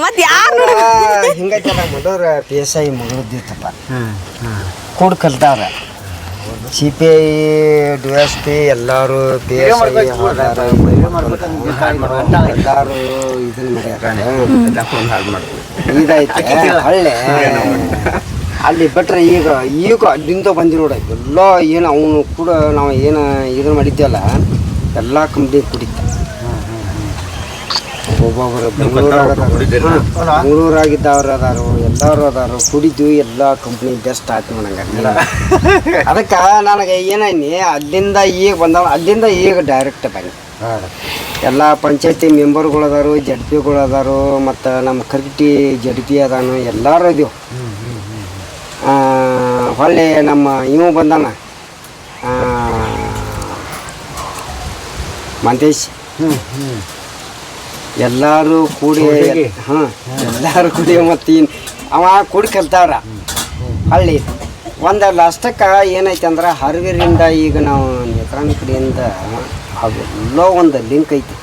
ಮತ್ತೆ ಯಾರು ಹಿಂಗೈತಲ್ಲ ಮೊದಲ ಪಿ ಎಸ್ ಐ ಮುಗಿದಿತ್ತಪ್ಪ ಕೂಡ್ ಕಲ್ತಾರ CPI DSP ಎಲ್ಲರೂ ಪಿ ಎಸ್ ಐ ಎಲ್ಲರೂ ಇದನ್ನ ಇದೈತೆ ಹಳ್ಳೆ ಅಲ್ಲಿ ಬಿಟ್ರೆ ಈಗ ಅಲ್ಲಿಂದ ಬಂದಿ ನೋಡ ಎಲ್ಲ ಏನು ಅವನು ಕೂಡ ನಾವು ಏನು ಇದನ್ನ ಮಾಡಿದ್ವಲ್ಲ ಎಲ್ಲ ಕಂಪ್ನಿ ಕುಡಿತ ಒಬ್ಬೊಬ್ಬರು ಬೆಂಗಳೂರಾಗಿದ್ದವ್ರು ಅದಾರು ಎಲ್ಲರೂ ಅದಾರು ಕುಡಿದು ಎಲ್ಲ ಕಂಪ್ನಿ ಬೆಸ್ಟ್ ಆಯ್ತು ನನಗೆ ಅದಕ್ಕೆ ನನಗೆ ಏನಿ ಅಲ್ಲಿಂದ ಈಗ ಬಂದವ ಅಲ್ಲಿಂದ ಈಗ ಡೈರೆಕ್ಟ್ ಬನ್ನಿ ಎಲ್ಲ ಪಂಚಾಯತಿ ಮೆಂಬರ್ಗಳು ಅದಾರು JDPಗಳು ಅದಾರು ಮತ್ತು ನಮ್ಮ ಕರ್ಕಟಿ JDP ಅದಾನು ಎಲ್ಲರೂ ಇದೀವಿ ಹೊಳ್ಳಿ ನಮ್ಮ ಇವು ಬಂದಾನ ಮಂತೇಶ್ ಎಲ್ಲರೂ ಕೂಡಿ ಎಲ್ಲರೂ ಕೂಡಿ ಮತ್ತು ಅವ ಕೂಡಿ ಕಲ್ತಾವ್ರ ಹಳ್ಳಿ ಒಂದು ಲಾಸ್ಟಕ್ಕೆ ಏನೈತೆ ಅಂದ್ರೆ ಹರವೇರಿಂದ ಈಗ ನಾವು ನೇತ್ರಾಣಿ ಕಡೆಯಿಂದ ಅವೆಲ್ಲೋ ಒಂದು ಲಿಂಕ್ ಐತಿ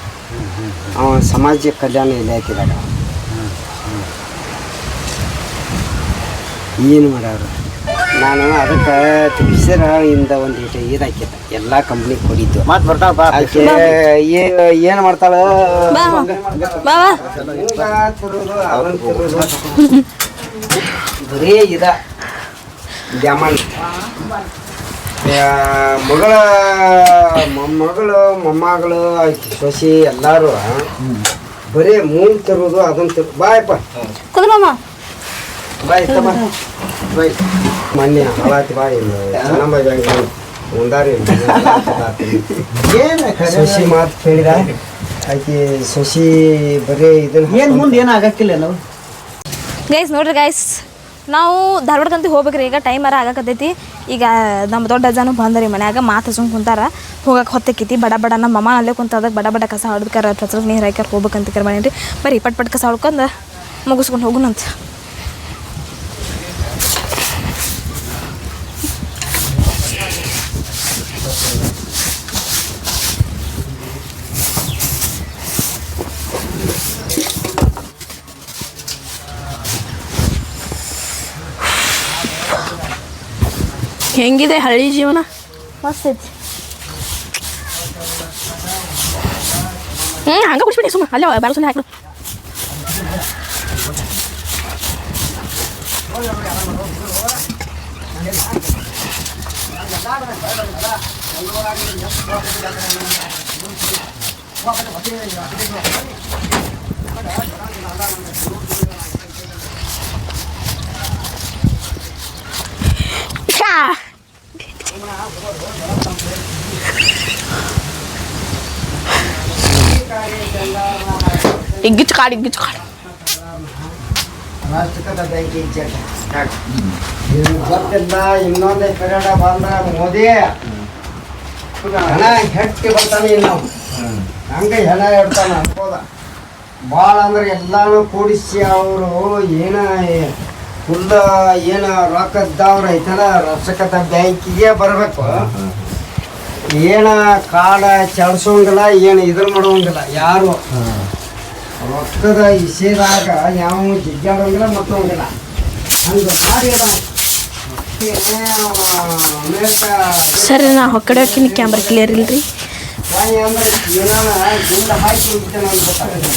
ಅವ ಸಮಾಜ ಕಲ್ಯಾಣ ಇಲಾಖೆದಾಗ ಏನು ಮಾಡ್ಯಾರ ನಾನು ಅದಕ್ಕೆ ತಿಳಿಸಿರಿಂದ ಒಂದು ಇದಾಕಿದ್ದೆ ಎಲ್ಲ ಕಂಪ್ನಿ ಕೊಡಿದ್ದು ಮತ್ತೆ ಬರ್ತಾವ ಆಕೆ ಏನು ಮಾಡ್ತಾಳ ಬರೀ ಇದ ದ್ಯಾಮಣ್ಣ ಮಗಳ ಮೊಮ್ಮಗಳು ಮೊಮ್ಮಗಳು ಸೊಸಿ ಎಲ್ಲರೂ ಬರೀ ಮೂರು ತರೋದು ಅದನ್ನು ಬಾಯಪ್ಪ ಬಾಯ್ ತಮ್ಮ ಬಾಯ್ ಮೊನ್ನೆ ಹಾಳಾತಿ ಬಾಯಿ ಮುಂದಾರಿ ಸೊಸಿ ಮಾತು ಕೇಳಿದ ಆಕೆ ಸೊಸಿ ಬರೀ ಇದನ್ನ ಏನು ಮುಂದೆ ಏನು ಆಗಕ್ಕಿಲ್ಲ ನಾವು ಗೈಸ್ ನೋಡ್ರಿ ಗೈಸ್ ನಾವು ಧಾರವಾಡಕ್ಕಂತ ಹೋಗ್ಬೇಕ್ರಿ ಈಗ ಟೈಮರ ಆಗಕತ್ತೈತಿ ಈಗ ನಮ್ಮ ದೊಡ್ಡ ಅಜ್ಜನೂ ಬಂದರಿ ಮನ್ಯಾಗ ಮಾತು ಹಚ್ಕೊಂಡು ಕುಂತಾರ ಹೋಗಕ್ಕೆ ಹೊತ್ತಕ್ಕೈತಿ ಬಡ ಬಡ ನಮ್ಮ ಅಮ್ಮ ಅಲ್ಲೇ ಕುಂತ ಅದಕ್ಕೆ ಬಡ ಬಡ ಕಸ ಹೊಡ್ಕರ ಫಸಲ್ ನೀರು ಹಾಕ್ಯಾರ ಹೋಗ್ಬೇಕಂತ ಕರ್ ಮಾಡೀನಿ ಬರೀ ಪಟ್ ಕಸ ಹೊಡ್ಕೊಂಡು ಮುಗಿಸ್ಕೊಂಡು ಹೋಗುನಂತ ಹೆಂಗಿದೆ ಹಳ್ಳಿ ಜೀವನ ಮಸ್ತ್ ಐತಿ ಹಂಗೆ ಕುಡಿಸ್ಬಿಡಿ ಸುಮ್ಮ ಅಲ್ಲೇ ಬಾರ ಸುಮ್ಮನೆ ಹಾಕಿಡು ಇಗ್ಗಿಚ್ಚು ಕಾಡು ಗೊತ್ತಿಲ್ಲ ಇನ್ನೊಂದೇ ಪೀರಿಯಡ್ ಬಂದ್ರೆ ಮೋದಿ ಹಣ ಹೆಟ್ಟಿ ಬರ್ತಾನೆ ನಾವು ಹಂಗೆ ಹೆಣ ಇಡ್ತಾನೆ ಅನ್ಕೋದ ಭಾಳ ಅಂದ್ರೆ ಎಲ್ಲಾನು ಕೂಡಿಸಿ ಅವರು ಏನ ಫುಲ್ ಏನು ರೊಕ್ಕದವ್ರು ಐತಲ್ಲ ರೊಕ್ಕದ ಬ್ಯಾಂಕಿಗೆ ಬರಬೇಕು ಏನ ಕಾಡ ಚಡ್ಸೋಂಗಿಲ್ಲ ಏನು ಇದ್ರ ಮಾಡುವಂಗಿಲ್ಲ ಯಾರು ರೊಕ್ಕದ ಇಸೆದಾಗ ಯಾವ ಜಿಗ್ಗಾಡೋಂಗಿಲ್ಲ ಮತ್ತೋಂಗಿಲ್ಲ ಹಂಗೆ ಮಾಡಿ ಅಮೇರಿಕಾ ಸರಿ ನಾ ಹೊಕ್ಕಡೆ ಹಾಕಿನಿ ಕ್ಯಾಮ್ರಾ ಕ್ಲಿಯರ್ ಇಲ್ರಿ ಅಂದ್ರೆ ಏನಾನ ಗುಂಡ ಹಾಕಿ ಹೋಗ್ತೇನೆ ಅಂತ ಗೊತ್ತಾಗುತ್ತೆ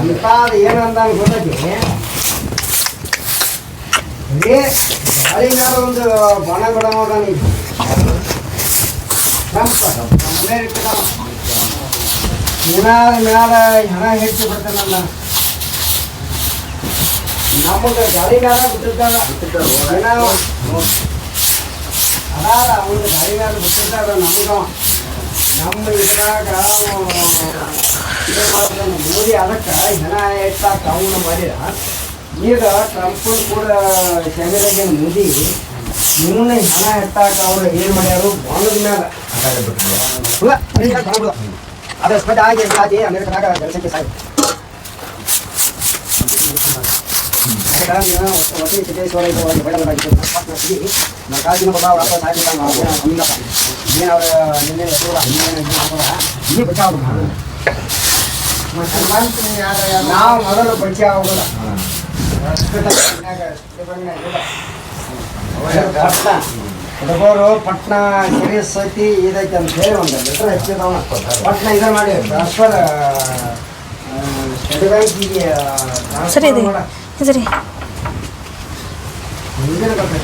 ಅಂತಾದ ಏನಂದ ಗೊತ್ತೈತಿ ಗಾಳಿಗಾರ ಒಂದು ಬಣ ಬಿಡೋದ ನೀವು ಅಮೇರಿಕದ ಏನಾದ ಮ್ಯಾಲ ಹಣ ಹೆಚ್ಚು ಬಿಡ್ತಾನಲ್ಲ ನಮಗೆ ಗಾಳಿಗಾರ ಬಿಟ್ಟಿರ್ತಾರ ಅದಾದ ಅವನು ಗಾಳಿಗಾರ ಬಿಟ್ಟಿರ್ತಾರ ನಮ್ಗೆ ನಮ್ಮ ಇದ್ರಾಗ ಮೋದಿ ಅದಕ್ಕೆ ಹಣ ಹೆಚ್ಚಾಕ ಅವನು ಮಾಡಿದ ಈಗ ಟ್ರಂಪ್ ಕೂಡ ಶಮಿಲಾಗ ಮೋದಿ ಇವನ್ನ ಹಣ ಎತ್ತಾಕ ಅವ್ರು ಏನು ಮಾಡ್ಯಾರು ಬಾಂಗ್ಲದ ಮ್ಯಾಲ ಅದ್ರ ಸ್ಪರ್ಧೆ ಆಗಿ ಅಮೆರಿಕದಾಗ ಜನಸಂಖ್ಯೆ ಸಾಯಿ ಸಿದ್ದೇಶ್ವರ ಕಾಜಿನ ಬಾಬಾ ವಾಪಸ್ ಆಗಿಲ್ಲ ಏನು ಅವ್ರ ನಿನ್ನೆ ಈ ಬಚಾವ್ ನಾವು ಮೊದಲು ಪರಿಚಯ ಆಗೋಲ್ಲ ಹುಡುಗರು ಪಟ್ನ ಸೀರಿಯಸ್ ಐತಿ ಇದೈತಿ ಅಂತ ಹೇಳಿ ಒಂದು ಲೆಟರ್ ಹಚ್ಚಿದವ ಪಟ್ನ ಇದನ್ನ ಮಾಡಿ ಟ್ರಾನ್ಸ್ಫರ್ ಸ್ಟೇಟ್ ಬ್ಯಾಂಕಿಗೆ ಸರಿ ಇದೆ ಸರಿ ಹಿಂದಿನ ಕತೆ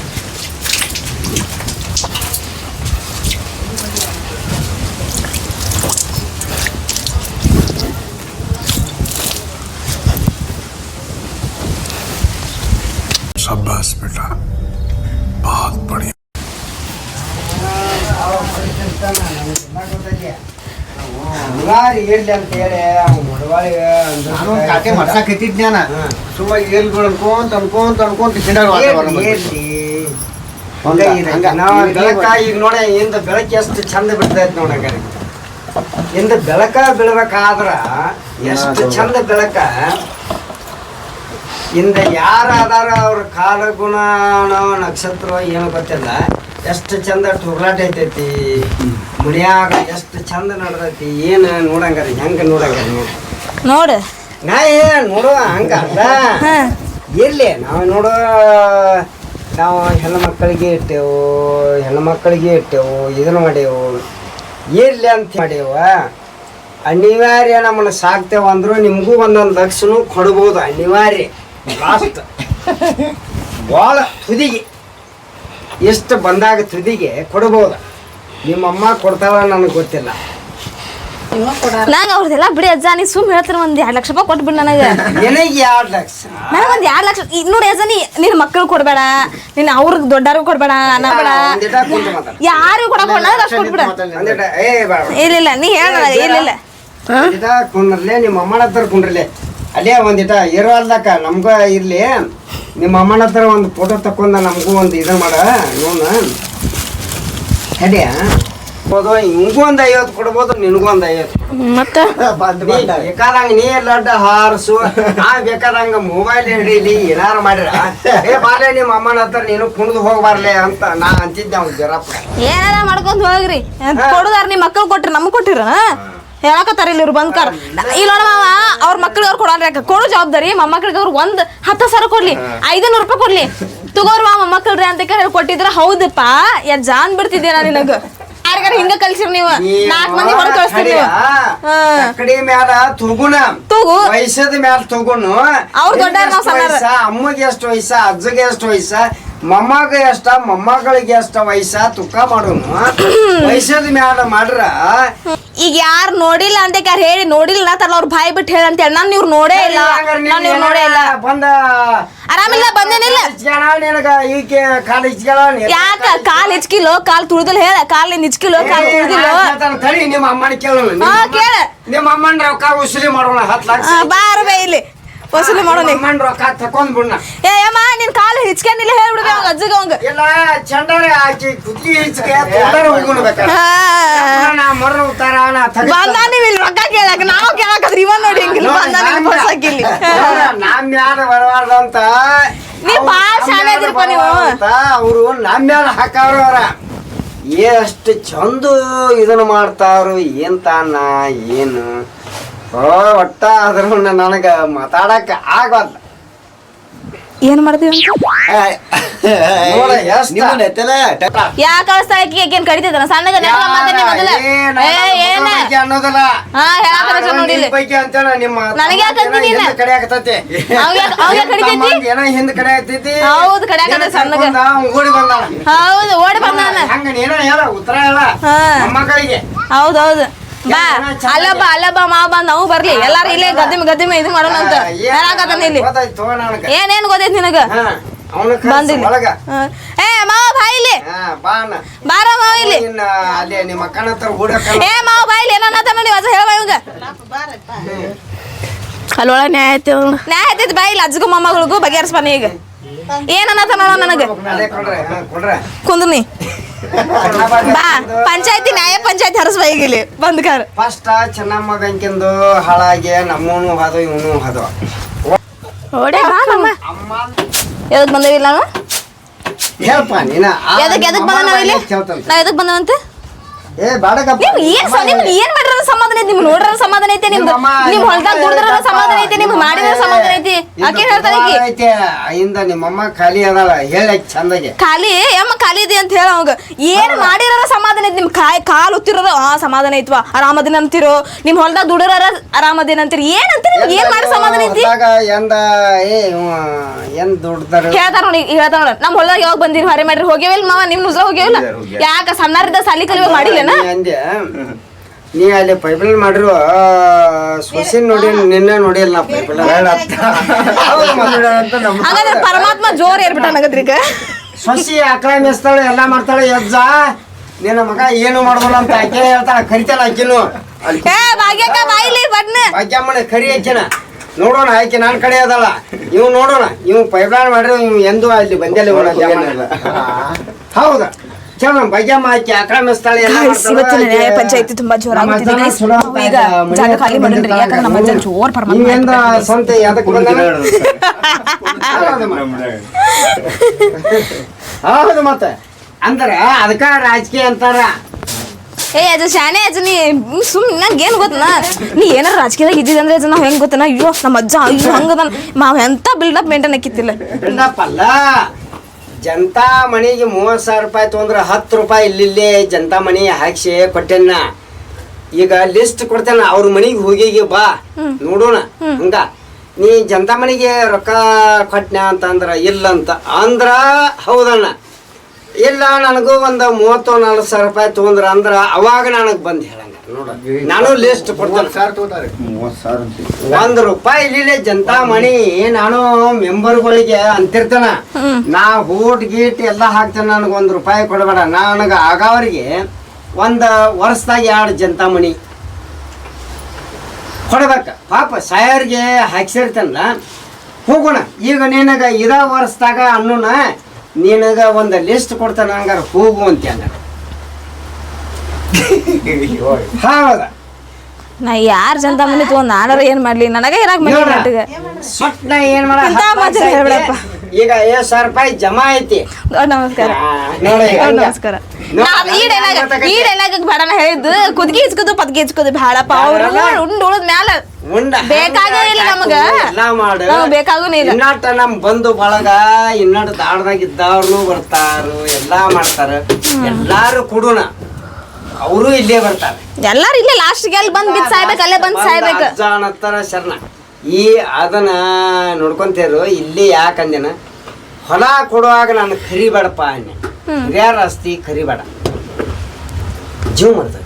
शाबाश बेटा बहुत बढ़िया ಮುರಾರಿ ಇರ್ಲಿ ಅಂತ ಹೇಳಿ ಮುಡವಾಳಿ ನಾನು ಕಾಟೆ ಮಾಡ್ಸಾಕತ್ತಿದ್ದೆ ನಾನು ಸುಮ್ಮ ಏಲ್ಗಳು ಅನ್ಕೊಂತ ಈಗ ನೋಡ ಇಂದ ಬೆಳಕು ಎಷ್ಟು ಚಂದ ಬಿಡ್ತೈತಿ ನೋಡಂಗ ಇಂದ ಬೆಳಕ ಬೀಳ್ಬೇಕಾದ್ರ ಎಷ್ಟು ಚಂದ ಬೆಳಕ ಇಂದ ಯಾರಾದಾರ ಅವ್ರ ಕಾಲ ಗುಣ ನಕ್ಷತ್ರ ಏನು ಗೊತ್ತಿಲ್ಲ ಎಷ್ಟು ಚಂದ ಟುರ್ಲಾಟ ಐತೈತಿ ಮುಡಿಯಾಗ ಎಷ್ಟು ಚಂದ ನಡ್ದೈತಿ ಏನು ನೋಡಂಗಾರ ಹೆಂಗ ನೋಡಂಗಾರ ನೋಡು ನಾ ನೋಡುವ ಹಂಗ ಅಲ್ಲ ಇರ್ಲಿ ನಾವು ನಾವು ಹೆಣ್ಮಕ್ಳಿಗೆ ಇಟ್ಟೆವು ಇದನ್ನು ಮಾಡೇವು ಇರ್ಲಿ ಅಂತ ಮಾಡೇವ ಅನಿವಾರ್ಯ ನಮ್ಮನ್ನು ಸಾಕ್ತೇವ ಅಂದ್ರು ನಿಮಗೂ ಒಂದೊಂದು ಲಕ್ಷನೂ ಕೊಡ್ಬೋದು ಅನಿವಾರ್ಯ ಲಾಸ್ಟ್ ಭಾಳ ತುದಿಗೆ ಎಷ್ಟು ಬಂದಾಗ ತುದಿಗೆ ಕೊಡ್ಬೋದು ನಿಮ್ಮಮ್ಮ ಕೊಡ್ತಾಳ ನನಗೆ ಗೊತ್ತಿಲ್ಲ ನಂಗೆ ಅವ್ರದ್ದೆಲ್ಲ ಬಿಡಿ ಅಜ್ಜ ನೀ ಸುಮ್ಮನೆ ಹೇಳ್ತಾರೆ ಒಂದು 2 ಲಕ್ಷ ರೂಪಾಯಿ ಕೊಟ್ಬಿಡು ನನಗೆ ನನಗೆ 2 ಲಕ್ಷ ನನಗೆ ಒಂದು 2 ಲಕ್ಷ ನೋಡಿ ಅಜ್ಜ ನಿನ್ನ ಮಕ್ಕಳು ಕೊಡ್ಬೇಡ ನೀನು ಅವ್ರಿಗೆ ದೊಡ್ಡವ್ರಿಗೆ ಕೊಡ್ಬೇಡ ಅನ್ನಬೇಡ ಯಾರಿಗೂ ಕೊಡಕ್ಕೆ ನನಗೆ ಅಷ್ಟು ಕೊಟ್ಬಿಡ ಇಲ್ಲ ನೀ ಹೇಳ ಇಲ್ಲ ಕುಂದ್ರಲೆ ನಿಮ್ಮ ಅಮ್ಮನ ಹತ್ರ ಕುಂಡ್ರಲೆ ಅಲ್ಲೇ ಒಂದಿಟ ಇರೋಲ್ದಕ್ಕ ನಮ್ಗ ಇರ್ಲಿ ನಿಮ್ಮ ಅಮ್ಮನ ಹತ್ರ ಒಂದು ಫೋಟೋ ತಕೊಂಡ ನಮಗೂ ಒಂದು ಇದನ್ನ ಮಾಡ ನೋಡ ಅದೇ ಹಿಂಗೂ ಒಂದು 50 ಕೊಡ್ಬೋದು ನಿನಗೂ ಒಂದು 50 ಮತ್ತೆ ಬೇಕಾದಂಗ ನೀ ಲಡ್ಡ ಹಾರಿಸು ನಾ ಬೇಕಾದಂಗ ಮೊಬೈಲ್ ಹಿಡೀಲಿ ಏನಾರು ಮಾಡಿರ ಬಾರ್ಲೆ ನಿಮ್ಮ ಅಮ್ಮನ ಹತ್ರ ನೀನು ಕುಣಿದು ಹೋಗ್ಬಾರ್ಲೆ ಅಂತ ನಾ ಅಂತಿದ್ದೆ ಅವ್ನು ಜರಪ್ಪ ಏನಾರ ಮಾಡ್ಕೊಂಡ್ ಹೋಗ್ರಿ ಕೊಡುದಾರ ನಿಮ್ಮ ಮಕ್ಕಳು ಕೊಟ್ರಿ ನಮ್ಗೆ ಕೊಟ್ಟಿರ ಹೇಳಕತ್ತಾರ ಇಲ್ಲಿ ಇವ್ರು ಬಂದ್ಕಾರ ಇಲ್ಲ ಮಾವ ಅವ್ರ ಮಕ್ಳಿಗೆ ಅವ್ರು ಕೊಡಲ್ರಿ ಕೊಡೋ ಜವಾಬ್ದಾರಿ ಮೊಮ್ಮಕ್ಳಿಗೆ ಅವ್ರು 10,000 ಕೊಡ್ಲಿ 500 ರೂಪಾಯಿ ಕೊಡ್ಲಿ ತಗೋರ್ ಮಾವ ಮೊಮ್ಮಕ್ಕಳ್ರಿ ಅಂತ ಹೇಳಿ ಕೊಟ್ಟಿದ್ರ ಹೌದಪ್ಪ ಜಾನ್ ಬಿಡ್ತಿದ್ದೆ ನಾ ನಿನಗ ಯಾರಿಗಾರ ಹಿಂಗ ಕಲ್ಸಿರ್ ನೀವು 4 ಮಂದಿ ಹೊರಗೆ ಕಳಿಸ್ತೀರಿ ಕಡೆ ಮ್ಯಾಲ ತೂಗುನ ತೂಗು ವಯಸ್ಸದ ಮ್ಯಾಲ ತೂಗುನು ಅವ್ರು ದೊಡ್ಡವ್ರು ನಾವು ಸಣ್ಣವ್ರು ಅಮ್ಮಗೆ ಎಷ್ಟು ವಯಸ್ಸ ಅಜ್ಜಗೆ ಎಷ್ಟು ವಯಸ್ಸ ಮೊಮ್ಮಗ ಎಷ್ಟ ಮೊಮ್ಮಗಳಿಗೆ ಎಷ್ಟ ವಯಸ್ಸ ತುಕ್ಕ ಮಾಡೋನು ವಯಸ್ಸದ ಮ್ಯಾಲ ಮಾಡ್ರ ಈಗ ಯಾರು ನೋಡಿಲ್ಲ ಅಂತ ಯಾರು ಹೇಳಿ ನೋಡಿಲ್ಲ ಅಂತಲ್ಲ ಅವ್ರ ಬಾಯಿ ಬಿಟ್ಟು ಹೇಳಿ ಅಂತ ಹೇಳಿ ನಾನು ಇವ್ರು ನೋಡೇ ಇಲ್ಲ ನಾನು ಇವ್ರು ನೋಡೇ ಇಲ್ಲ ಬಂದ ಆರಾಮಿಲ್ಲ ಬಂದೇನಿಲ್ಲ ನಿನಗ ಈಕೆ ಕಾಲ ಇಚ್ಗಳ ಯಾಕ ಕಾಲ್ ಹೆಚ್ಕಿಲೋ ಕಾಲ್ ತುಳಿದಿಲ್ಲ ಹೇಳ ಕಾಲ್ ನಿಚ್ಕಿಲೋ ಕಾಲ್ ತುಳಿದಿಲ್ಲೋ ತಡಿ ನಿಮ್ಮ ಅಮ್ಮನ ಕೇಳೋಣ ಕೇಳ ನಿಮ್ಮ ಅಮ್ಮನ ರೊಕ್ಕ ಉಸುಲಿ ಮಾಡೋಣ 10 ಲಕ್ಷ ಬಾರ ಬೇ ಇಲ್ಲಿ ವಸೂಲಿ ಮಾಡೋಣ ಅಮ್ಮನ ರೊಕ್ಕ ತಕೊಂಡ್ ಬಿಡ್ನ ಏ ಅಮ್ಮ ನಿನ್ ಕಾಲ್ ಹಿಚ್ಕೊಂಡಿಲ್ಲ ಹೇಳ್ಬಿಡ್ಬೇ ಅವಾಗ ಅಜ್ಜಗ ಅವಂಗ ಇಲ್ಲ ಚಂಡಾರೆ ಹಾಕಿ ಕುತ್ತಿ ಹಿಚ್ಕೆ ತೊಂದರೆ ಹೋಗುಣಬೇಕ ನಾ ಮರಣ ಉತ್ತಾರ ನಾ ಬಂದ ನೀವು ಇಲ್ಲಿ ರೊಕ್ಕ ಕೇಳಕ ನಾವು ಕೇಳಕದ್ರಿ ಇವ ನೋಡಿ ಹಿಂಗಿಲ್ಲ ಬಂದ ನೀವು ಬಡ್ಸಕ್ಕಿಲ್ಲಿ ನಮ್ಮ ಮ್ಯಾಲ ಬರಬಾರ್ದು ಅಂತ ನೀವು ಭಾಳ ಶಾಣೆ ಇದ್ರಪ್ಪ ನೀವು ಅವರು ನಮ್ಮ ಮ್ಯಾಲ ಹಾಕವ್ರ ಅವ್ರ ಎಷ್ಟು ಚಂದ ಇದನ್ನು ಮಾಡ್ತಾವ್ರು ಏನ್ ತಾನ ಏನು ಒಟ್ಟ ಅದ್ರ ನನಗ ಮಾತಾಡಕ ಆಗಲ್ಲ ಏನ್ ಮಾಡ್ತೀವಿ ಯಾ ಕಳಿಸ್ತಾ ಏನ್ ಕಡಿತೈತನ ಸಣ್ಣಗ ಅನ್ನೋದಲ್ಲ ನನಗೆ ಏನೋ ಹಿಂದ್ ಕಡೆ ಆಗ್ತೈತಿ ಹೌದು ಕಡೆ ಸಣ್ಣಗ ಓಡಿ ಬಂದ ಹೌದು ಓಡಿ ಬಂದ ಹಂಗ ಏನೋ ಹೇಳ ಉತ್ತರ ಹೇಳ ಮೊಮ್ಮಕ್ಕಳಿಗೆ ಹೌದೌದು ಬಾ ಅಲ್ಲಬ್ಬ ಮಾವ ಬಂದ್ ನಾವು ಬರ್ಲಿ ಎಲ್ಲಾರು ಇಲ್ಲೇ ಗದ್ದಿಮೆ ಇದು ಮಾಡೋಣ ಅಂತ ಹೇಳಾಕತ್ತಾನ ಇಲ್ಲಿ ಏನೇನ್ ಗೊತ್ತೈತಿ ನಿನಗ ಬಂದಿಲ್ಲ ಏ ಮಾವ ಬಾ ಇಲ್ಲಿ ಬಾರ ಮಾವ ಇಲ್ಲಿ ನಿಮ್ಮ ಅಕ್ಕನ ಹತ್ರ ಓಡಕ ಏ ಮಾವ ಬಾ ಇಲ್ಲಿ ಏನನ್ನತ್ತ ನೋಡಿ ಅಜ್ಜ ಹೇಳ ಇವಂಗ ಅಲ್ಲೊಳ ನ್ಯಾಯ ಐತೈತಿ ಬಾ ಇಲ್ಲಿ ಅಜ್ಜಗೂ ಮೊಮ್ಮಗಳಿಗೂ ಬಗೆಹರಿಸ್ಬಾನ ಈಗ ಏನನ್ನತ್ತ ನೋಡ ನನಗ ಕುಂದ್ನಿ ಬಾ ಪಂಚಾಯತಿ ನ್ಯಾಯ ಪಂಚಾಯತಿ ಹರಸ್ಬಾ ಈಗ ಇಲ್ಲಿ ಬಂದ್ ಕಾರ್ ಫಸ್ಟ್ ಚೆನ್ನಮ್ಮ ಬ್ಯಾಂಕಿಂದು ಹಾಳಾಗಿ ನಮ್ಮನು ಹಾದು ಇವನು ಹಾದು ಓಡೇ ಬಾ ನಮ್ಮ ಎದಕ್ ಬಂದೇವಿಲ್ಲ ನಾವು ಹೇಳಪ್ಪ ನೀನ ಎದಕ್ ಬಂದ ನಾವ್ ಇಲ್ಲಿ ನಾವ್ ಎದಕ್ ಬಂದವಂತೆ ಏ ಬಾಡಕಪ್ಪ ನಿಮ್ ನಿಮ್ದು ಏನ್ ಮಾಡಿರೋ ಸಮಾಧಾನ ಐತಿ ನಿಮ್ ನೋಡ್ರ ಸಮಾಧಾನ ಐತಿ ನಿಮ್ದು ನಿಮ್ ಹೊಲ್ದಾಗ ದುಡ್ದ್ರ ಸಮಾಧಾನ ಐತಿ ನಿಮ್ ಮಾಡಿರೋ ಸಮಾಧಾನ ಐತಿ ಆಕೆ ಹೇಳ್ತಾಳೆ ಐತೆ ಇಂದ ನಿಮ್ಮಮ್ಮ ಖಾಲಿ ಅದಲ್ಲ ಹೇಳ ಚಂದಗೆ ಖಾಲಿ ಅಮ್ಮ ಖಾಲಿ ಇದೆ ಅಂತ ಹೇಳ ಅವಾಗ ಏನ್ ಮಾಡಿರೋ ಸಮಾಧಾನ ಐತಿ ನಿಮ್ ಕಾಲ್ ಉತ್ತಿರೋದು ಸಮಾಧಾನ ಐತ್ವಾ ಆರಾಮದಿನ ಅಂತಿರೋ ನಿಮ್ ಹೊಲ್ದಾಗ ದುಡಿರೋರ ಆರಾಮದಿನ ಅಂತೀರಿ ಏನ್ ಅಂತೀರಿ ನಿಮ್ಗೆ ಏನ್ ಮಾಡಿ ಸಮಾಧಾನ ಐತಿ ಎಂದ ಏನ್ ದುಡ್ದಾರ ಹೇಳ್ತಾರ ನೋಡಿ ಹೇಳ್ತಾರ ನೋಡ ನಮ್ ಹೊಲ್ದಾಗ ಯಾವಾಗ ಬಂದಿರಿ ಹೊರೆ ಮಾಡ್ರಿ ಹೋಗ್ಯಾವಿಲ್ಲ ಮಾವ ನಿಮ್ ನುಸ್ರ ಹೋಗ್ಯಾವಿಲ್ಲ ಯಾಕ ಸಣ್ಣಾರಿದ್ದ ಸಾಲಿ ಕಲಿವೆ ಮಾಡಿಲ್ಲ ಅಂದೆ ನೀ ಅಲ್ಲಿ ಪೈಪ್ಲೈನ್ ಮಾಡಿರುವ ಸೊಸಿನ್ ನೋಡಿ ನಿನ್ನೆ ನೋಡಿಲ್ಲ ನಾ ಪೈಪ್ಲೈನ್ ಹಂಗಂದ್ರೆ ಪರಮಾತ್ಮ ಜೋರ್ ಏರ್ಬಿಟ್ಟ ನಗದ್ರಿ ಈಗ ಸೊಸಿ ಆಕಳ ಮೇಸ್ತಾಳೆ ಎಲ್ಲಾ ಮಾಡ್ತಾಳೆ ಯಜ್ಜ ನಿನ್ನ ಮಗ ಏನು ಮಾಡ್ಬೋಲ್ಲ ಅಂತ ಆಕೆ ಹೇಳ್ತಾಳ ಕರಿತಾಳ ಆಕಿನು ಭಾಗ್ಯಕ್ಕ ಬಾಯಿಲಿ ಬಡ್ನೆ ಭಾಗ್ಯಮ್ಮನ ಕರಿ ಆಕಿನ ನೋಡೋಣ ಆಕೆ ನನ್ನ ಕಡೆ ಅದಲ್ಲ ಇವ್ ನೋಡೋಣ ಇವ್ ಪೈಪ್ಲೈನ್ ಮಾಡಿರೋ ಇವ್ ಎಂದೂ ಅಲ್ಲಿ ಬಂದಿಲ್ಲ ಹೌದಾ ಚಲ ಭಾಗ್ಯಮ್ಮ ಆಕಿ ಆಕಳ ಮೇಸ್ತಾಳೆ ಇವತ್ತಿನ ನ್ಯಾಯ ಪಂಚಾಯತಿ ತುಂಬಾ ಜೋರಾಗುತ್ತಿದೆ ಈಗ ಜಾಗ ಖಾಲಿ ಮಾಡಿದ್ರಿ ಯಾಕಂದ್ರೆ ನಮ್ಮ ಅಜ್ಜ ಜೋರ್ ನೀವೆಂದ ಸ್ವಂತ ಯಾವ್ದಕ್ಕೆ ಬಂದ ಹೌದು ಮತ್ತೆ ಅಂದ್ರ ಅದಕ್ಕ ರಾಜಕೀಯ ಅಂತಾರ ಅಜ್ಜ ಶಾನೆ ಅಜ್ಜ ನೀ ನಂಗೆ ಏನು ಗೊತ್ತನ ನೀ ಏನಾರ ರಾಜಕೀಯದಾಗ ಇದ್ದಿದ್ರೆ ಅಜ್ಜ ನಾವು ಹೆಂಗ್ ಗೊತ್ತನ ಅಯ್ಯೋ ನಮ್ಮ ಅಜ್ಜ ಅಯ್ಯೋ ಹಂಗದ ಮಾವ್ ಎಂತ ಬಿಲ್ಡಪ್ ಮೇಂಟೈನ್ ಹಾಕಿತ್ತಿಲ್ಲ ಬಿಲ್ಡಪ್ ಅಲ್ಲ ಜನತಾ ಮಣಿಗೆ 30,000 ರೂಪಾಯಿ ತೊಂದ್ರೆ 10 ರೂಪಾಯಿ ಇಲ್ಲಿ ಜನತಾ ಮಣಿ ಹಾಕ್ಸಿ ಕೊಟ್ಟೆನ್ನ ಈಗ ಲಿಸ್ಟ್ ಕೊಡ್ತೇನ ಅವ್ರ ಮನಿಗೆ ಹೋಗಿ ಬಾ ನೋಡೋಣ ಹಂಗ ನೀ ಜನತಾ ಮಣಿಗೆ ರೊಕ್ಕ ಕೊಟ್ನ ಅಂತಂದ್ರ ಇಲ್ಲ ಅಂತ ಅಂದ್ರ ಹೌದಣ್ಣ ಇಲ್ಲ ನನಗೂ ಒಂದು 30-40,000 ರೂಪಾಯಿ ತೊಂದ್ರ ಅಂದ್ರ ಅವಾಗ ನನಗೆ ಬಂದು ಹೇಳಂಗ ನೋಡ ನಾನು ಲಿಸ್ಟ್ ಕೊಡ್ತೇನೆ $1 ಇಲ್ಲಿ ಜನತಾ ಮಣಿ ನಾನು ಮೆಂಬರ್ಗಳಿಗೆ ಅಂತಿರ್ತಾನ ನಾ ಹೋಟ್ ಗೀಟ್ ಎಲ್ಲ ಹಾಕ್ತೇನೆ ನನಗೆ $1 ಕೊಡಬೇಡ ನನಗೆ ಆಗವ್ರಿಗೆ ಒಂದು ವರ್ಷದಾಗ 2 ಜನತಾ ಮಣಿ ಕೊಡ್ಬೇಕ ಪಾಪ ಸಾಯರ್ಗೆ ಹಾಕ್ಸಿರ್ತೇನಲ್ಲ ಹೋಗೋಣ ಈಗ ನಿನಗೆ ಇದ ವರ್ಷದಾಗ ಅನ್ನೋಣ ನಿನಗ ಒಂದು ಲಿಸ್ಟ್ ಕೊಡ್ತಾನ ಹಂಗಾರ ಹೋಗು ಅಂತ ಹೌದ ನಾ ಯಾರ ಜನತಾ ಮನೆ ತಗೊಂಡ್ ನಾನಾರ ಏನ್ ಮಾಡ್ಲಿ ನನಗ ಇರಾಕ್ ಮನೆಗೆ ಸ್ವಪ್ನ ಏನ್ ಮಾಡ ಈಗ 50,000 ರೂಪಾಯಿ ಜಮಾ ಐತಿ ನಮಸ್ಕಾರ ನೋಡಿ ನಮಸ್ಕಾರ ಈ ಡೈಲಾಗ್ ಬೇಡನ ಹೇಳಿದ್ದು ಕುದ್ಗಿ ಇಚ್ಕೋದು ಪದ್ಗಿ ಇಚ್ಕೋದು ಬೇಡಪ್ಪ ಅವ್ರು ಉಂಡ್ ಮ್ಯಾಲ ಬೇಕಾಗೇ ಇಲ್ಲ ನಮಗ ಎಲ್ಲ ಮಾಡು ಬೇಕಾಗೂ ಇಲ್ಲ ಇನ್ನಟ ನಮ್ ಬಂಧು ಬಳಗ ಇನ್ನಟ್ ದಾಡ್ದಾಗ ಇದ್ದವ್ರು ಬರ್ತಾರು ಎಲ್ಲಾ ಮಾಡ್ತಾರ ಎಲ್ಲಾರು ಕೊಡೋಣ ಅವರು ಇಲ್ಲೇ ಬರ್ತಾರೆ ಎಲ್ಲಾರು ಇಲ್ಲೇ ಲಾಸ್ಟ್ಗೆ ಅಲ್ಲಿ ಬಂದ್ ಬಿದ್ದು ಸಾಯ್ಬೇಕು ಅಲ್ಲೇ ಬಂದ್ ಸಾಯ್ಬೇಕು ಅನ್ನತ್ತಾರ ಶರಣ ಈ ಅದನ್ನ ನೋಡ್ಕೊಂತೇರು ಇಲ್ಲಿ ಯಾಕಂದೇನ ಹೊಲ ಕೊಡುವಾಗ ನಾನು ಕರಿಬೇಡಪ್ಪ ಅನ್ನೆ ಹಿರಿಯರ ಆಸ್ತಿ ಕರಿಬೇಡ ಜೀವ ಮಾಡ್ತಾರೆ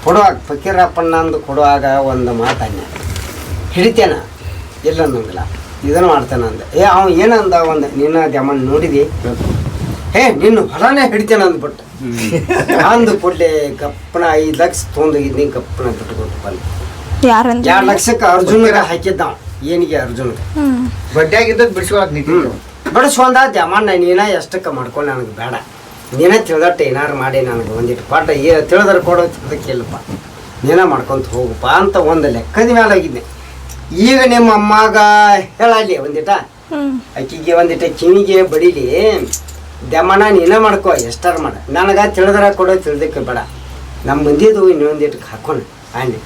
ಕೊಡುವಾಗ ಫಕೀರಪ್ಪಣ್ಣಂದು ಕೊಡುವಾಗ ಒಂದು ಮಾತನ್ನ ಹಿಡಿತೇನ ಇಲ್ಲ ಅನ್ನೋಂಗಿಲ್ಲ ಇದನ್ನು ಮಾಡ್ತೇನೆ ಅಂದ ಅವ ಏನಂದ ಒಂದು ನಿನ್ನ ದಮನ್ ನೋಡಿದಿ ನಿನ್ನ ಹೊಲನೇ ಹಿಡಿತೇನೆ ಅಂದ್ಬಿಟ್ಟು ಅಂದು ಕೊಡ್ಲೆ ಗಪ್ಪನ 5 ಲಕ್ಷ ತೊಗೊಂಡೋಗಿದ್ನಿ ಗಪ್ಪನ ಬಿಟ್ಕೊಟ್ಟು ಬಂದು 2 ಲಕ್ಷಕ್ಕೆ ಅರ್ಜುನ್ಗ ಹಾಕಿದ್ದ ಏನಿಗೆ ಅರ್ಜುನ್ಗೆ ಬಡ್ಡಿಯಾಗಿದ್ದದ್ ಬಿಡಿಸ್ಕೊಳಕ್ ನಿಂತಿದ್ರು ಬಡಿಸ್ಕೊಂಡ ದಮಣ್ಣ ನೀನ ಎಷ್ಟಕ್ಕೆ ಮಾಡ್ಕೊಂಡು ನನಗೆ ಬೇಡ ನೀನೇ ತಿಳಿದಟ್ಟು ಏನಾರು ಮಾಡಿ ನನಗೆ ಒಂದಿಟ್ಟು ಪಾಠ ತಿಳಿದ್ರೆ ಕೊಡೋದಕ್ಕೆ ಇಲ್ಲಪ್ಪ ನೀನೇ ಮಾಡ್ಕೊಂತ ಹೋಗಪ್ಪ ಅಂತ ಒಂದು ಲೆಕ್ಕದ ಮೇಲೆ ಆಗಿದ್ದೆ ಈಗ ನಿಮ್ಮ ಅಮ್ಮಾಗ ಹೇಳಲಿ ಒಂದಿಟ ಅಕ್ಕಿಗೆ ಒಂದಿಟ ಕಿವಿಗೆ ಬಡಿಲಿ ದಮಣ್ಣ ನೀನೇ ಮಾಡ್ಕೋ ಎಷ್ಟಾರ ಮಾಡ ನನಗೆ ತಿಳಿದ್ರೆ ಕೊಡೋ ತಿಳಿದಕ್ಕೆ ಬೇಡ ನಮ್ಮ ಮಂದಿದು ಇನ್ನೊಂದಿಟ್ಟಕ್ಕೆ ಹಾಕೊಂಡು ಆಂಡಿ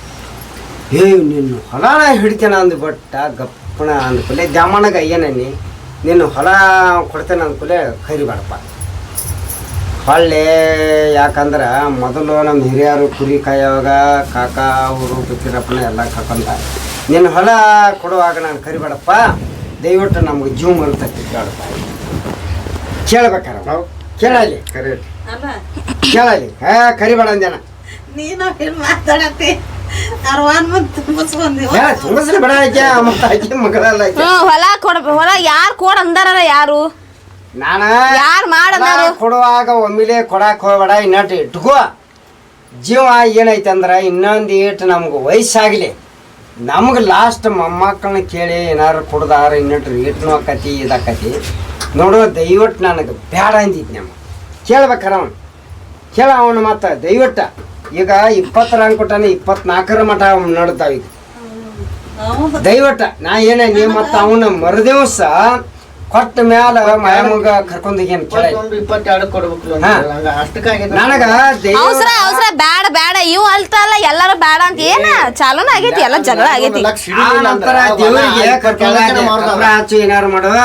ನಿನ್ನ ಹೊಲನ ಹಿಡಿತೇನೆ ಅಂದ್ಬಿಟ್ಟ ಗಪ್ಪಣ ಅಂದ್ಕೂಲೆ ದಮಣ್ಣಗ ಏನನ್ನಿ ನಿನ್ನ ಹೊಲ ಕೊಡ್ತೇನೆ ಅಂದ್ಕೂಲೆ ಕರಿಬೇಡಪ್ಪ ಹೊಳ್ಳೆ ಯಾಕಂದ್ರೆ ಮೊದಲು ನಮ್ಮ ಹಿರಿಯರು ಕುರಿ ಕಾಯುವಾಗ ಕಾಕ ಅವರು ಫಕೀರಪ್ಪನ ಎಲ್ಲ ಕರ್ಕೊಂಡ ನಿನ್ನ ಹೊಲ ಕೊಡುವಾಗ ನಾನು ಕರಿಬೇಡಪ್ಪ ದಯವಿಟ್ಟು ನಮ್ಗೆ ಜೀವ ಮರ್ತೈತಿ ಬೇಡಪ್ಪ ಕೇಳ್ಬೇಕಾರ ನಾವು ಕೇಳಲಿ ಕೇಳಲಿ ಕರಿಬೇಡ ಅಂದೇನ ತುಂಬಿಸ್ಲಿ ಬೇಡ ಆಕೆ ಮತ್ತೆ ಆಕೆ ಮಗಳಲ್ಲ ಹೊಲ ಯಾರು ಕೊಡ್ ಅಂದಾರ ಯಾರು ನಾನು ಯಾರು ಮಾಡದಾರು ಕೊಡುವಾಗ ಒಮ್ಮಿಲೆ ಕೊಡಾಕ್ ಹೋಗ್ಬೇಡ ಇನ್ನಟ್ಟು ಇಟ್ಕೋ ಜೀವ ಏನೈತೆ ಅಂದ್ರೆ ಇನ್ನೊಂದು ಏಟು ನಮ್ಗೆ ವಯಸ್ಸಾಗಲಿ ನಮ್ಗೆ ಲಾಸ್ಟ್ ಮೊಮ್ಮಕ್ಕಳನ್ನ ಕೇಳಿ ಏನಾರು ಕೊಡ್ದಾರ ಇನ್ನಟ್ಟು ಇಟ್ನು ಆಕತಿ ಇದಾಕತಿ ನೋಡೋ ದಯವಿಟ್ಟು ನನಗೆ ಬೇಡ ಅಂದಿತ್ತು ನಮ್ಮ ಕೇಳ್ಬೇಕಾರ ಅವನು ಕೇಳ ಅವನು ಮತ್ತು ದಯವಿಟ್ಟು ಈಗ 20 ರಂಗ್ ಕೊಟ್ಟಾನೆ 24 ಮಠ ನೋಡ್ತಾವ ಈಗ ದಯವಿಟ್ಟು ನಾ ಏನೇ ನೀವು ಮತ್ತು ಅವನ ಮರುದಿವಸ ಕೊಟ್ಟ ಮ್ಯಾಲ ಮಗ ಕರ್ಕೊಂಡೋಗ್ಯಾನ ಕೆಳ ಒಂದು 22 ಕೊಡ್ಬೇಕು ಅಷ್ಟಕ್ಕಾಗಿ ನನಗ ಅವಸರ ಬ್ಯಾಡ ಇವು ಅಲ್ತಲ್ಲ ಎಲ್ಲಾರು ಬ್ಯಾಡ ಅಂತ ಏನ ಚಾಲೂನ ಆಗೈತಿ ಎಲ್ಲ ಜಗಳ ಆಗೈತಿ ನಂತರ ದೇವರಿಗೆ ಹಚ್ಚು ಏನಾರು ಮಾಡುವ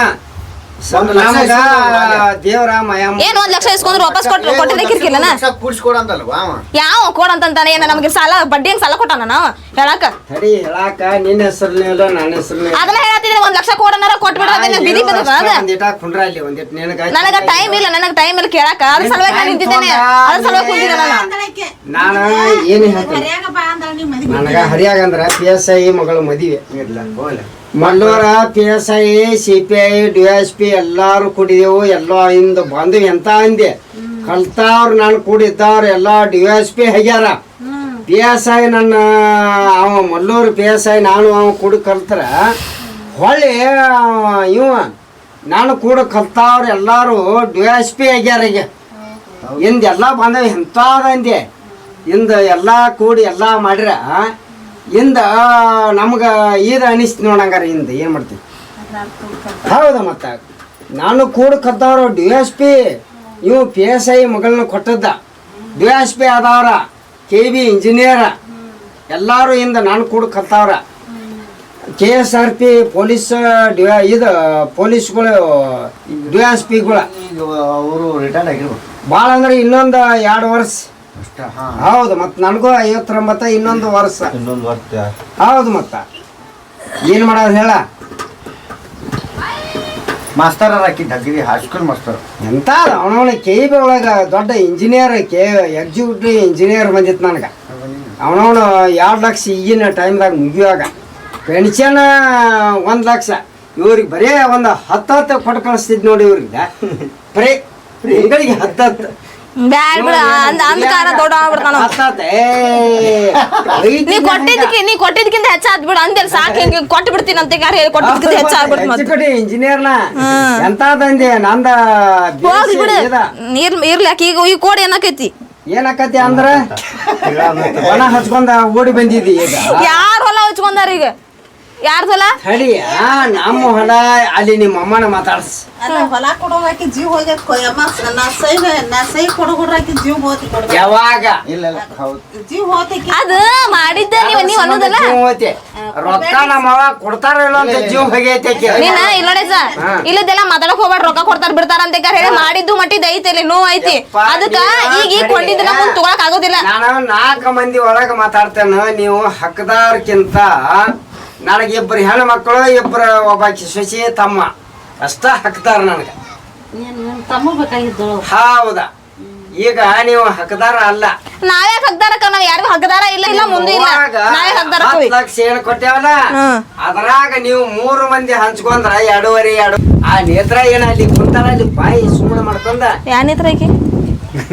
ದೇವ್ರ ಮಯಮ್ಮ ಏನ್ 1 ಲಕ್ಷ ಇಸ್ಕೊಂಡ್ರು ವಾಪಸ್ ಕೊಟ್ಟಿದ್ರೆ ಕಿರ್ಕಿಲ್ಲನ ಕೂಡ್ಸ್ಕೊಡ ಅಂತಲ್ವಾ ಯಾವ ಕೊಡಂತಾನೆ ಏನ ನಮಗೆ ಸಾಲ ಬಡ್ಡಿ ಹಂಗ್ ಸಾಲ ಕೊಟ್ಟಾನ ನಾವ್ ಹೇಳಾಕ ಸರಿ ಹೇಳಾಕ ನಿನ್ನ ಹೆಸರ್ನೇ ಇಲ್ಲ ನನ್ನ ಹೆಸರ್ನೇ ಅದನ್ನ ಹೇಳ್ತಿದ್ರೆ 1 ಲಕ್ಷ ಕೊಡನಾರ ಕೊಟ್ಬಿಡ್ರ ಬಿದಿ ಬದದ ಒಂದಿಟ ಕುಂಡ್ರ ಅಲ್ಲಿ ಒಂದಿಟ್ ನಿನಗ ನನಗ ಟೈಮ್ ಇಲ್ಲ ಕೇಳಾಕ ಅದ್ರ ಸಲುವಾಗಿ ನಾನು ನಿಂತಿದ್ದೇನೆ ಅದ್ರ ಸಲುವಾಗಿ ಕುಂತಿದ್ದೆ ನಾನು ಏನು ಹೇಳ್ತೀನಿ ನನಗ ಹರಿಯಾಗ ಅಂದ್ರ PSI ಮಗಳು ಮದುವೆ ಮಲ್ಲೂರ PSI CPI DSP ಎಲ್ಲಾರು ಕುಡಿದೆವು ಎಲ್ಲ ಇಂದ ಬಂದು ಎಂತ ಅಂದೆ ಕಲ್ತಾವ್ರು ನಾನು ಕೂಡಿದ್ದವ್ರು ಎಲ್ಲ DSP ಆಗ್ಯಾರ PSI ನನ್ನ ಅವ ಮಲ್ಲೂರು PSI ನಾನು ಅವ ಕೂಡಿ ಕಲ್ತರ ಹೊಳ್ಳಿ ಇವ ನಾನು ಕೂಡ ಕಲ್ತಾವ್ರು ಎಲ್ಲಾರು DSP ಆಗ್ಯಾರ ಈಗ ಇಂದ ಎಲ್ಲ ಬಂದವ ಎಂತಾದ ಅಂದೆ ಇಂದ ಎಲ್ಲ ಕೂಡಿ ಎಲ್ಲ ಮಾಡ್ರ ಇಂದ ನಮ್ಗೆ ಇದು ಅನಿಸ್ತು ನೋಡಂಗಾರ ಇಂದ ಏನು ಮಾಡ್ತೀವಿ ಹೌದಾ ಮತ್ತೆ ನಾನು ಕೂಡ ಕದ್ದವ್ರು DSP ಇವು PSI ಮಗಳನ್ನ ಕೊಟ್ಟದ್ದ DSP ಆದವ್ರ KB ಇಂಜಿನಿಯರ ಎಲ್ಲರೂ ಇಂದ ನಾನು ಕೂಡ ಕತ್ತವ್ರ KSRP ಪೊಲೀಸ್ ಇದು ಪೊಲೀಸ್ಗಳು DSPಗಳು ಅವರು ರಿಟೈರ್ಡ್ ಆಗಿರ್ಬೋದು ಭಾಳ ಅಂದ್ರೆ ಇನ್ನೊಂದು 2 ವರ್ಷ ಹೌದು ಮತ್ತೆ ನನಗೂ 59 ಇನ್ನೊಂದು ವರ್ಷ ಹೌದು ಮತ್ತ ಏನ್ ಮಾಡೋದು ಹೇಳ ಮಾಸ್ತರ್ ಹಾಕಿದ್ದ ಹೈಸ್ಕೂಲ್ ಮಾಸ್ತರ್ ಎಂತ ಅವನವನ KB ಒಳಗ ದೊಡ್ಡ ಇಂಜಿನಿಯರ್ ಎಕ್ಸಿಕ್ಯೂಟಿವ್ ಇಂಜಿನಿಯರ್ ಬಂದಿತ್ತು ನನಗೆ ಅವನವನು 2 ಲಕ್ಷ ಈಗಿನ ಟೈಮ್ದಾಗ ಮುಗಿಯುವಾಗ ಪೆನ್ಷನ್ 1 ಲಕ್ಷ ಇವ್ರಿಗೆ ಬರೇ ಒಂದು 10 ಕೊಟ್ಟು ಕಳಿಸ್ತಿದ್ ನೋಡಿ ಇವ್ರಿಗೆ ಬರೀ ತಿಂಗಳಿಗೆ 10 ಬ್ಯಾಡ್ ಬಿಡ ಅಂದ್ಕಾರ ದೊಡ್ಡ ಆಗ್ಬಿಡ್ತಾನ ನೀ ಕೊಟ್ಟಿದ್ಕಿಂತ ಹೆಚ್ಚಾದ್ ಬಿಡ ಅಂದೇಳಿ ಸಾಕು ಹಿಂಗ ಕೊಟ್ಟು ಬಿಡ್ತೀನಿ ಅಂತ ಯಾರು ಹೇಳಿ ಕೊಟ್ಟಿದ್ಕಿಂತ ಹೆಚ್ಚಾಗ್ಬಿಡ್ತು ಇಂಜಿನಿಯರ್ನ ಎಂತದಂದೆ ನಂದ ಹೋಗ್ಲಿ ಬಿಡು ಇರ್ಲಾಕ ಈಗ ಕೋಡ್ ಏನಾಕೈತಿ ಏನಾಕತಿ ಅಂದ್ರ ಹೊಲ ಹಚ್ಕೊಂಡ ಓಡಿ ಬಂದಿದ್ದಿ ಈಗ ಯಾರ ಹೊಲ ಹಚ್ಕೊಂಡಾರ ಈಗ ಯಾರ್ದ ಹೊಲ ತಡಿ ನಮ್ಮ ಹೊಲ ಅಲ್ಲಿ ನಿಮ್ಮ ಅಮ್ಮನ ಮಾತಾಡ್ಸ ಹೊಲ ಕೊಡೋಕೆ ಜೀವ ಹೋಗ್ಯದ ನಾ ಸೈ ಕೊಡೋಕೆ ಜೀವ ಹೋತಿ ಯಾವಾಗ ಇಲ್ಲ ಹೌದು ಜೀವ ಹೋತಿ ಅದ ಮಾಡಿದ್ದ ನೀವ್ ಅನ್ನೋದಲ್ಲ ರೊಕ್ಕ ನಮ್ಮ ಅವ್ವ ಕೊಡ್ತಾರ ಇಲ್ಲ ಅಂತ ಜೀವ ಹೋಗೈತೆ ನೀನ ಇಲ್ಲೋಡೆ ಇಲ್ಲದೆಲ್ಲ ಮಾತಾಡಕ್ ಹೋಗ್ಬೇಡ ರೊಕ್ಕ ಕೊಡ್ತಾರ ಬಿಡ್ತಾರ ಅಂತ ಹೇಳಿ ಮಾಡಿದ್ದು ಮಟ್ಟಿದ್ ಐತಿ ನೋವು ಐತಿ ಅದಕ್ಕ ಈಗ ಕೊಂಡಿದ್ದನ್ನ ಮುಂದ್ ತಗೊಳಕ್ ಆಗೋದಿಲ್ಲ ನಾನು 4 ಮಂದಿ ಒಳಗ ಮಾತಾಡ್ತೇನೆ ನೀವು ಹಕ್ಕದಾರ್ಕಿಂತ ನನಗೆ 2 ಹೆಣ್ಣು ಮಕ್ಕಳು 2 ಒಬ್ಬಾಕಿ ಸೊಸಿ ತಮ್ಮ ಅಷ್ಟ ಹಕ್ತಾರ ನನಗೆ ತಮ್ಮ ಬೇಕಾಗಿದ್ದಳು ಹೌದಾ ಈಗ ನೀವು ಹಕ್ಕದಾರ ಅಲ್ಲ ನಾವೇ ಹಕ್ದಾರಕ್ಕ ನಾವ್ ಯಾರಿಗೂ ಹಕ್ದಾರ ಇಲ್ಲ ಮುಂದೆ ಇಲ್ಲ ನಾವೇ ಹಕ್ದಾರ 10 ಲಕ್ಷ ಏನು ಕೊಟ್ಟೇವಲ್ಲ ಅದ್ರಾಗ ನೀವು 3 ಮಂದಿ ಹಂಚ್ಕೊಂಡ್ರ 2.5 ಆ ನೇತ್ರ ಏನ ಅಲ್ಲಿ ಕುಂತಾರ ಅಲ್ಲಿ ಬಾಯಿ ಸುಮ್ಮನೆ ಮಾಡ್ಕೊಂಡ ಯಾನೇತ್ರ ಆಕಿ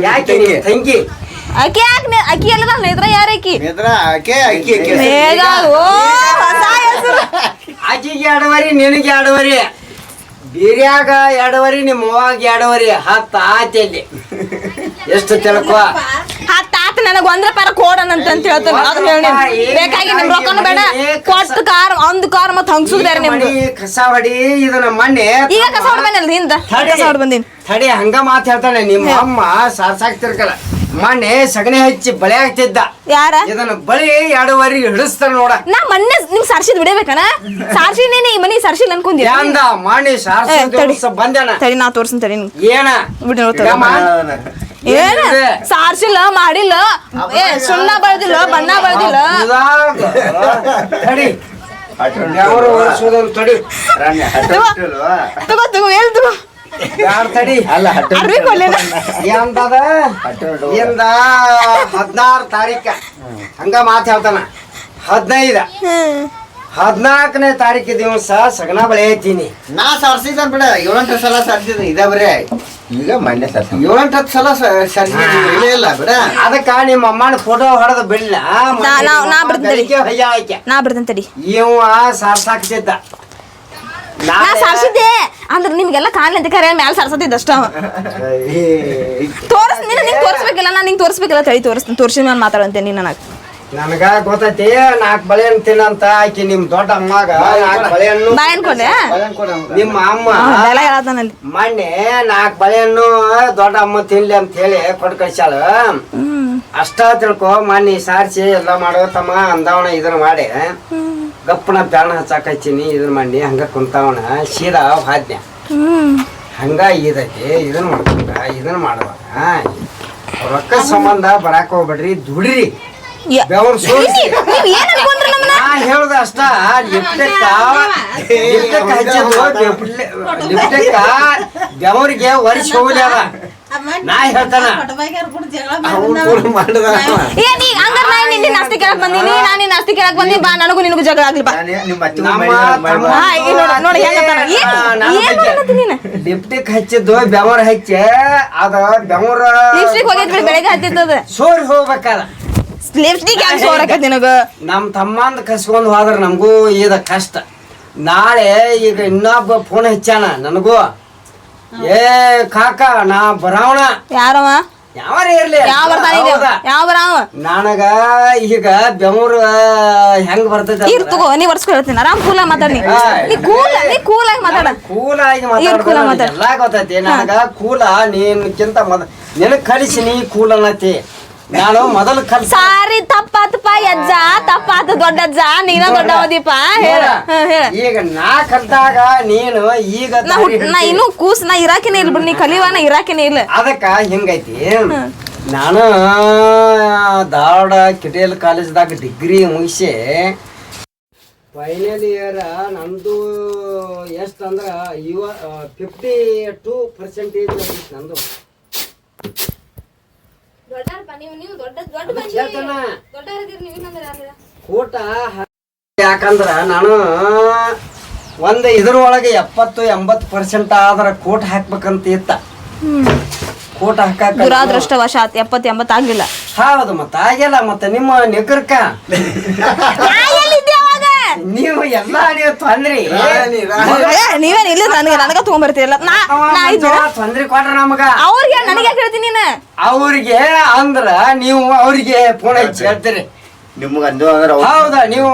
ಯಾಕೆ ತಂಗಿ ಅಕ್ಕಿ ಯಾಕೆ ಅಕ್ಕಿ ಎಲ್ಲ ನೇತ್ರ ಯಾರಕ್ಕಿ ಆಕಿಗೆ 2.5 ನಿನಗೆ 2.5 ಬೀರ್ಯಾಗ 2.5 ನಿಮ್ಮ ಅವ್ವಾಗ 2.5 10 ಆತಲ್ಲಿ ಎಷ್ಟು ತಿಳ್ಕೊ ತಾತ ನನಗ 1 ರೂಪಾಯಿ ಕೊಡನಂತ ಹೇಳ್ತಾನೆ ಅದು ಹೇಳಿ ಬೇಕಾಗಿ ನಮ್ ರೊಕ್ಕನು ಬೇಡ ಕೊಟ್ಟ ಕಾರ್ ಒಂದು ಕಾರ್ ಮತ್ತೆ ಹಂಗ್ಸುದಾರೆ ನಿಮ್ದು ಕಸ ಹೊಡಿ ಇದು ನಮ್ಮ ಮಣ್ಣೆ ಈಗ ಕಸ ಹೊಡ್ ಬಂದಿಲ್ಲ ಹಿಂದ ಕಸ ಹೊಡ್ ಬಂದಿನಿ ತಡಿ ಹಂಗ ಮಾತು ಹೇಳ್ತಾನೆ ನಿಮ್ಮ ಅಮ್ಮ ಸಾರ್ಸಾಕ್ತಿರ್ಕಲ್ಲ ಮಣ್ಣೆ ಸಗಣಿ ಹಚ್ಚಿ ಬಳೆ ಆಗ್ತಿದ್ದ ಯಾರ ಇದನ್ನ ಬಳಿ 2.5 ಹಿಡಿಸ್ತಾರ ನೋಡ ನಾ ಮೊನ್ನೆ ನಿಮ್ ಸರ್ಸಿದ್ ಬಿಡಬೇಕನ ಸಾರ್ಸಿನೇನಿ ಈ ಮನಿ ಸರ್ಸಿಲ್ ಅನ್ಕೊಂಡಿ ಯಾಂದ ಮಾಡಿ ಸಾರ್ಸ ಬಂದೇನ ತಡಿ ನಾ ತೋರ್ಸನ್ ತಡಿ ಏನ ಏನ ಸಾರ್ಸಿಲ್ಲ ಮಾಡಿಲ್ಲ ಸುಣ್ಣ ಬಳ್ದಿಲ್ಲ ಬಣ್ಣ ಬಳ್ದಿಲ್ಲ ತಡಿ ಯಾರು ತಡಿ ತಗೋ ತಗೋ ಹೇಳ್ ತಗೋ ಯಾರು ತಡಿ ಅಲ್ಲ ಅರ್ವಿ ಕೊಡ್ಲೇನ ಎಂತದ ಇಂದ 16 ತಾರೀಕ ಹಂಗ ಮಾತು ಹೇಳ್ತಾನ 15 14ನೇ ತಾರೀಕು ದಿವಸ ಸಗಣ ಬಳೆ ಐತೀನಿ ನಾ ಸರ್ಸಿದ ಬಿಡ 7-8 ಸಲ ಸರ್ಸಿದ ಇದ ಬರೇ ಈಗ ಮೊನ್ನೆ ಸರ್ಸಿ 7-8 ಸಲ ಸರ್ಸಿದ ಇಲ್ಲ ಬಿಡ ಅದಕ್ಕ ನಿಮ್ಮ ಅಮ್ಮನ ಫೋಟೋ ಹೊಡೆದು ಬಿಡ್ಲ ನಾ ಬಿಡ್ತೇನೆ ತಡಿ ಇವ ಸಾರ್ಸಾಕ್ತಿದ್ದ ನಾ ಸಾರ್ಸಿದ್ದೆ ಅಂದ್ರೆ ನಿಮ್ಗೆಲ್ಲ ಕಾಣ್ಲಿ ಅಂತ ಕರೆ ಮ್ಯಾಲ ಸಾರ್ಸತಿದ್ದ ಅಷ್ಟ ನಿಂಗೆ ತೋರಿಸ್ಬೇಕಿಲ್ಲ ನಾ ನಿಂಗೆ ತೋರಿಸ್ಬೇಕಿಲ್ಲ ತಡಿ ತೋರಿಸ್ತೀನಿ ತೋರಿಸಿ ನಾನು ಮಾತಾಡಂತೆ ನೀನು ನನಗೆ ನನಗ ಗೊತ್ತೈತಿ 4 ಬಳೆಹಣ್ಣು ತಿನ್ನಂತ ಆಕಿ ನಿಮ್ ದೊಡ್ಡ ಅಮ್ಮಾಗ 4 ಬಳೆಹಣ್ಣು ಬಾಳೆಹಣ್ಣು ಕೊಡ್ಲೆ? ನಿಮ್ಮ ಅಮ್ಮ ಎಲ್ಲ ಹೇಳತ್ತಾನಲ್ಲಿ. ಮೊನ್ನೆ 4 ಬಳೆಹಣ್ಣು ದೊಡ್ಡ ಅಮ್ಮ ತಿನ್ಲಿ ಅಂತ ಹೇಳಿ ಕೊಟ್ಟು ಕಳ್ಸ್ಯಾಳ. ಅಷ್ಟ ತಿಳ್ಕೊ ಮೊನ್ನೆ ಸಾರಿಸಿ ಎಲ್ಲ ಮಾಡೋ ತಮ್ಮ ಅಂದವನ ಇದನ್ನ ಮಾಡಿ ಗಪ್ಪನ ಬ್ಯಾಣ ಹಚ್ಚಾಕ ಹಚ್ಚೀನಿ ಇದನ್ನ ಮಾಡಿ ಹಂಗ ಕುಂತವನ ಸೀದಾ ಹಾದ್ನ್ಯ ಹಂಗ ಇದೈತಿ ಇದನ್ನ ಮಾಡ್ಕೊಂಡ ಇದನ್ನ ಮಾಡುವಾಗ ರೊಕ್ಕ ಸಂಬಂಧ ಬರಾಕ್ ಹೋಗ್ಬೇಡ್ರಿ ದುಡ್ರಿ ಬೆವರು ಸೋಸಿ ನಾ ಹೇಳುದ ಅಷ್ಟ ಲಿಪ್ಟೆಕ್ಕ ಬೆವರಿಗೆ ವರ್ಷ ಹೋಗ್ಲಿ ಅದ ನಾ ಹೇಳ್ತಾನ ನಾಸ್ತಿ ಕೇಳಕ್ ಬಂದಿನಿ ನಾನು ನಾಸ್ತಿ ಕೇಳಕ್ ಬಂದಿ ಬಾ ನನಗೂ ನಿನಗೂ ಜಗಳ ಆಗ್ಲಿ ಬಾ ಲಿಪ್ಟಿಕ್ ಹಚ್ಚಿದ್ದು ಬೆವರ್ ಹಚ್ಚಿ ಅದ ಬೆವರ ಲಿಪ್ಸ್ಟಿಕ್ ಹೋಗೈತಿ ಬೆಳಗ್ಗೆ ಹತ್ತಿತ್ತದ ಸೋರಿ ಹೋಗ್ಬೇಕದ ಲಿಪ್ಸ್ಟಿಕ್ ಹೆಂಗ್ ಸೋರಕತ್ ನಿನಗ ನಮ್ ತಮ್ಮಂದ ಕಸ್ಕೊಂಡ್ ಹೋದ್ರ ನಮಗೂ ಇದ ಕಷ್ಟ ನಾಳೆ ಈಗ ಇನ್ನೊಬ್ಬ ಫೋನ್ ಹಚ್ಚಾನ ನನಗೂ ಏ ಕಾಕ ನಾ ಬರಾವಣ ಯಾರವ ಯಾವಾರ ಇರ್ಲಿ ಯಾವ ಬರ್ತಾನ ಈಗ ಯಾವ ಬರಾವ ನನಗ ಈಗ ಬೆಂಗ್ಳೂರ್ ಹೆಂಗ್ ಬರ್ತೈತಿ ಇರ್ ತಗೋ ನೀ ವರ್ಸ್ಕೊ ಹೇಳ್ತೀನಿ ಆರಾಮ್ ಕೂಲಾಗಿ ಮಾತಾಡಿ ನೀ ಕೂಲಾಗಿ ಮಾತಾಡ ಕೂಲಾಗಿ ಮಾತಾಡ ಎಲ್ಲಾ ಗೊತ್ತೈತಿ ನನಗ ಕೂಲ ನೀನ್ಕಿಂತ ನಿನಗ್ ಕಲಿಸಿ ನೀ ಕೂಲ್ ಅನ್ನತಿ ನಾನು ಮೊದಲು ಸಾರಿ ತಪ್ಪಾತಪ್ಪ ಅಜ್ಜ ತಪ್ಪಾತ ದೊಡ್ಡ ಅಜ್ಜ ನೀನ ದೊಡ್ಡ ಓದಿಪ್ಪ ಹೇಳ ಈಗ ನಾ ಕಲ್ತಾಗ ನೀನು ಈಗ ನಾ ಇನ್ನೂ ಕೂಸ್ ನಾ ಇರಾಕಿನೇ ಇಲ್ಲ ಬಿಡ್ ನೀ ಕಲಿಯುವ ನಾ ಇರಾಕಿನೇ ಇಲ್ಲ ಅದಕ್ಕ ಹಿಂಗೈತಿ ನಾನು ಧಾರವಾಡ ಕಿಟೇಲ್ ಕಾಲೇಜ್ದಾಗ ಡಿಗ್ರಿ ಮುಗಿಸಿ ಫೈನಲ್ ಇಯರ್ ನಂದು ಎಷ್ಟು ಅಂದ್ರ 52% ನಂದು ಕೂಟ ಯಾಕಂದ್ರ ನಾನು ಒಂದ್ ಇದ್ರೊಳಗೆ 70-80% ಆದ್ರ ಕೋಟ್ ಹಾಕ್ಬೇಕಂತ ಇತ್ತ ಕೋಟ್ ಹಾಕಾಕ ದುರಾದೃಷ್ಟವಶಾತ್ 70-80 ಆಗ್ಲಿಲ್ಲ ಹೌದು ಮತ್ತ ಆಗಿಲ್ಲ ಮತ್ತ ನಿಮ್ಮ ನಿಗ್ರಕ ನೀವು ಎಲ್ಲ ನೀವು ತೊಂದ್ರಿ ನೀವೇನ್ ಇಲ್ಲ ನನಗ ತಗೊಂಡ್ಬರ್ತೀರಲ್ಲ ತೊಂದ್ರಿ ಕೊಡ್ರ ನಮಗ ಅವ್ರಿಗೆ ನನಗೆ ಹೇಳ್ತೀನಿ ನೀನು ಅವ್ರಿಗೆ ಅಂದ್ರ ನೀವು ಅವ್ರಿಗೆ ಫೋನ್ ಹಚ್ಚಿ ಹೇಳ್ತೀರಿ ನಿಮ್ಗ ಹೌದಾ ನೀವು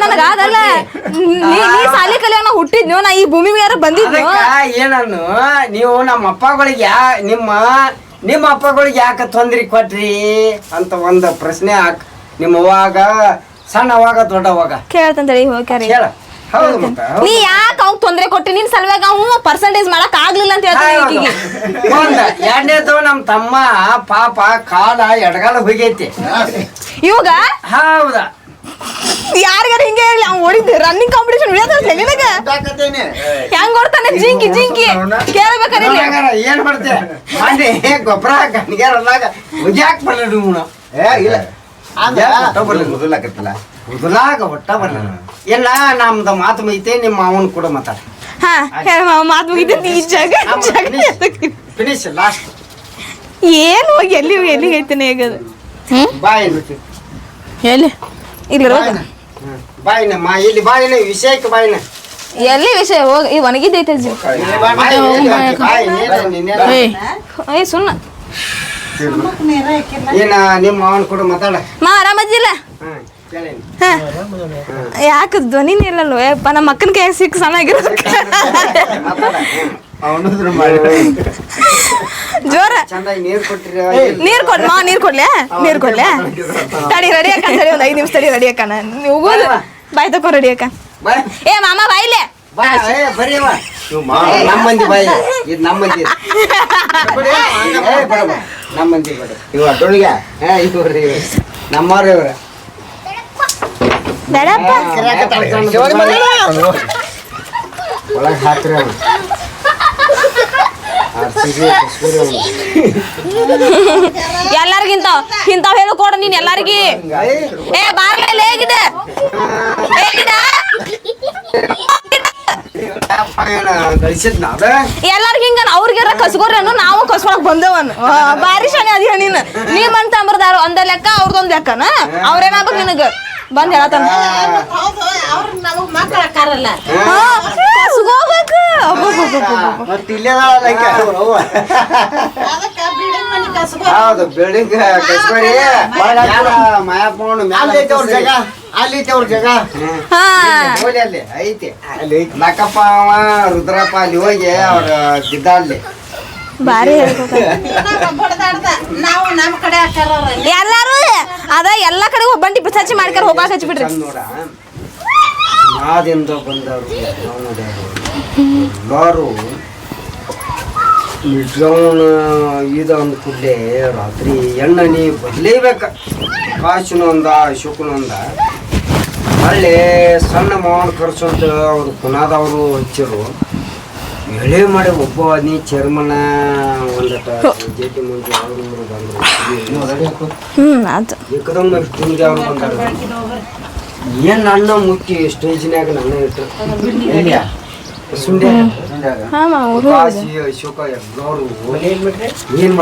ನನಗ ಅದಲ್ಲ ನೀ ಸಾಲಿ ಕಲಿಯೋಣ ಹುಟ್ಟಿದ್ನು ನಾ ಈ ಭೂಮಿ ಯಾರ ಬಂದಿದ್ನು ಏನನ್ನು ನೀವು ನಮ್ಮ ಅಪ್ಪಗಳಿಗೆ ನಿಮ್ಮ ಅಪ್ಪಗಳಿಗೆ ಯಾಕೆ ತೊಂದ್ರೆ ಕೊಟ್ರಿ ಅಂತ ಒಂದು ಪ್ರಶ್ನೆ ನಿಮ್ಮ ಅವಾಗ ಸಣ್ಣ ಅವಾಗ ದೊಡ್ಡ ಅವಾಗ ಕೇಳ್ತಂತೇಳಿ ಹೋಗ್ಯಾರ ಹೇಳ ಹೌದು ಮತ್ತ ನೀ ಯಾಕೆ ಅವ್ನು ತೊಂದ್ರೆ ಕೊಟ್ಟಿ ನಿನ್ ಸಲುವಾಗಿ ಅವ್ ಪರ್ಸೆಂಟೇಜ್ ಮಾಡಕ್ ಆಗ್ಲಿಲ್ಲ ಅಂತ ಹೇಳ್ತೀನಿ ಒಂದ ಎರಡನೇದು ನಮ್ ತಮ್ಮ ಪಾಪ ಕಾಲ ಎಡಗಾಲ ಹೋಗೈತಿ ಇವಾಗ ಹೌದಾ ಯಾರಿಗಾರ ಹಿಂಗೆ ಹೇಳಿ ಅವ್ನು ಓಡಿದ್ದೆ ರನ್ನಿಂಗ್ ಕಾಂಪಿಟೇಷನ್ ನಿನಗ ಹೆಂಗ್ ಓಡ್ತಾನೆ ಜಿಂಕಿ ಕೇಳ್ಬೇಕಾರೆ ಏನ್ ಮಾಡ್ತೆ ಮಾಡಿ ಗೊಬ್ಬರ ಗಣಿಗಾರದಾಗ ಮುಗ್ಯಾಕ್ ಬರ್ಲಿ ನೀವು ಇಲ್ಲ ಉದಲಾಗ ಒಟ್ಟ ಬರ್ಲಿ ಇಲ್ಲ ನಮ್ದು ಮಾತು ಮುಗಿತೆ ನಿಮ್ಮ ಮಾವನ್ ಕೂಡ ಮಾತಾಡ ಹಾ ಹೇಳ ಮಾತು ಮುಗಿತೈತಿ ಈ ಜಾಗ ಫಿನಿಶ್ ಲಾಸ್ಟ್ ಏನು ಎಲ್ಲಿ ಐತೇನೆ ಈಗ ಬಾಯ್ ಎಲ್ಲಿ ಇಲ್ಲಿ ರೋಗ ಬಾಯಿನ ಇಲ್ಲಿ ಬಾಯಿನ ವಿಷಯಕ್ಕೆ ಬಾಯಿನ ಎಲ್ಲಿ ವಿಷಯ ಹೋಗಿ ಈ ಒಣಗಿದ್ದೈತೆ ಅಜ್ಜಿ ಏ ಸುಣ್ಣ ಏನ ನಿಮ್ಮ ಅವನ್ ಕೂಡ ಮಾತಾಡ ಮಾ ಆರಾಮಜ್ಜಿಲ್ಲ ಯಾಕ ಧ್ವನಿನೇ ಇಲ್ಲಲ್ವ ಯಪ್ಪ ನಮ್ಮ ಅಕ್ಕನ ಕೈ ಸಿಕ್ಕ ಸಣ್ಣಾಗಿರೋದು ಜೋರ ನೀರ್ ಕೊಡ್ಲೆ ತಡಿ ರೆಡಿ ಅಕ್ಕ ಸರಿ ಒಂದ್ 5 ನಿಮಿಷ ತಡಿ ರೆಡಿ ಅಕ್ಕ ಹೋಗೋದು ಬಾಯ್ ತಕೋ ರೆಡಿ ಅಕ್ಕ ಏ ಮಾಮ ಬಾಯ್ಲೆ ನಮ್ಮ ಮಂದಿ ಬಾಯಿ ಇದು ನಮ್ಮ ಮಂದಿ ನಮ್ಮ ಮಂದಿ ಇವ ಅಡ್ಡೋಳಿಗೆ ಇವ್ರಿ ನಮ್ಮವ್ರ ಇವ್ರ ಬೇಡಪ್ಪ ಒಳಗೆ ಹಾಕ್ರಿ ಎಲ್ಲರಿಗಿಂತ ಇಂತಾವ್ ಹೇಳು ಕೊಡ ನೀನ್ ಎಲ್ಲಾರ್ಗಿ ಏ ಬಾರ್ಮೇಲೆ ಹೇಗಿದೆ ಎಲ್ಲಾರ್ಗ ಹಿಂಗ ಅವ್ರಿಗಾರ ಕಸ್ಕೋರೇನು ನಾವು ಕಸ್ಕೊಳಕ್ ಬಂದೇವನ್ ಬಾರಿ ಶಾನೆ ಅದಿಯ ನೀ ಬಂತ ಅಂಬರ್ದಾರ ಒಂದ ಲೆಕ್ಕ ಅವ್ರದೊಂದ್ ಲೆಕ್ಕನ ಅವ್ರೇನಾಗ್ಬೇಕು ನಿನಗ ಬಂದ್ ಹೇಳತಾನ ಕಸ್ಕೋಬೇಕು ಹೌದು ಬಿಲ್ಡಿಂಗ್ ಕಸ್ಬರಿ ಮಾಯಪ್ಪನ ಅಲ್ಲಿ ಐತೆ ಅವ್ರ ಜಾಗ ಅಲ್ಲಿ ಐತೆ ಅವ್ರ ಜಾಗ ಹಾ ಹೋಗಿ ಅಲ್ಲಿ ಐತಿ ಲಕ್ಕಪ್ಪ ಅವ ರುದ್ರಪ್ಪ ಅಲ್ಲಿ ಹೋಗಿ ಅವ್ರ ಬಿದ್ದ ಅಲ್ಲಿ ಬಾರಿ ಹೇಳ್ಕೊತ ನಾವು ನಮ್ಮ ಕಡೆ ಹಾಕಾರ ಎಲ್ಲಾರು ಅದ ಎಲ್ಲಾ ಕಡೆ ಒಬ್ಬಂಟಿ ಪಿಸಾಚಿ ಮಾಡ್ಕಾರ ಹೋಗಾಕ ಹಚ್ಬಿಡ್ರಿ ನೋಡ ನಾದಿಂದ ಬಂದವರು ಎಲ್ಲಾರು ನಿಜವನ ಇದು ಅಂದ ಕೂಡಲೇ ರಾತ್ರಿ ಎಣ್ಣೆ ಬದಲೇಬೇಕ ಕಾಶಿನ ಒಂದ ಅಶೋಕನ ಒಂದ ಅಲ್ಲಿ ಸಣ್ಣ ಮಾವನ ಕರ್ಸಂತ ಅವ್ರು ಪುನಾದವರು ಹಚ್ಚಿರು ಎಳೆ ಮಾಡಿ ಒಬ್ಬ ನೀ ಚೇರ್ಮನ್ ಒಂದಟ ಜೇಟಿ ಮುಂದೆ ಅವರು ಬಂದರು ಆತು ಏಕದಮ್ ಹಿಂಗೆ ಅವ್ರು ಬಂದಾರ ಏನ್ ನನ್ನ ಮುಕ್ಕಿ ಸ್ಟೇಜ್ನ್ಯಾಗ ನನ್ನ ಇಟ್ಟರು ಸುಂಡೆ ಹಾ ಮಾವು ಕಾಶಿ ಅಶೋಕ ಎಲ್ಲರೂ ಏನ್ ಏನ್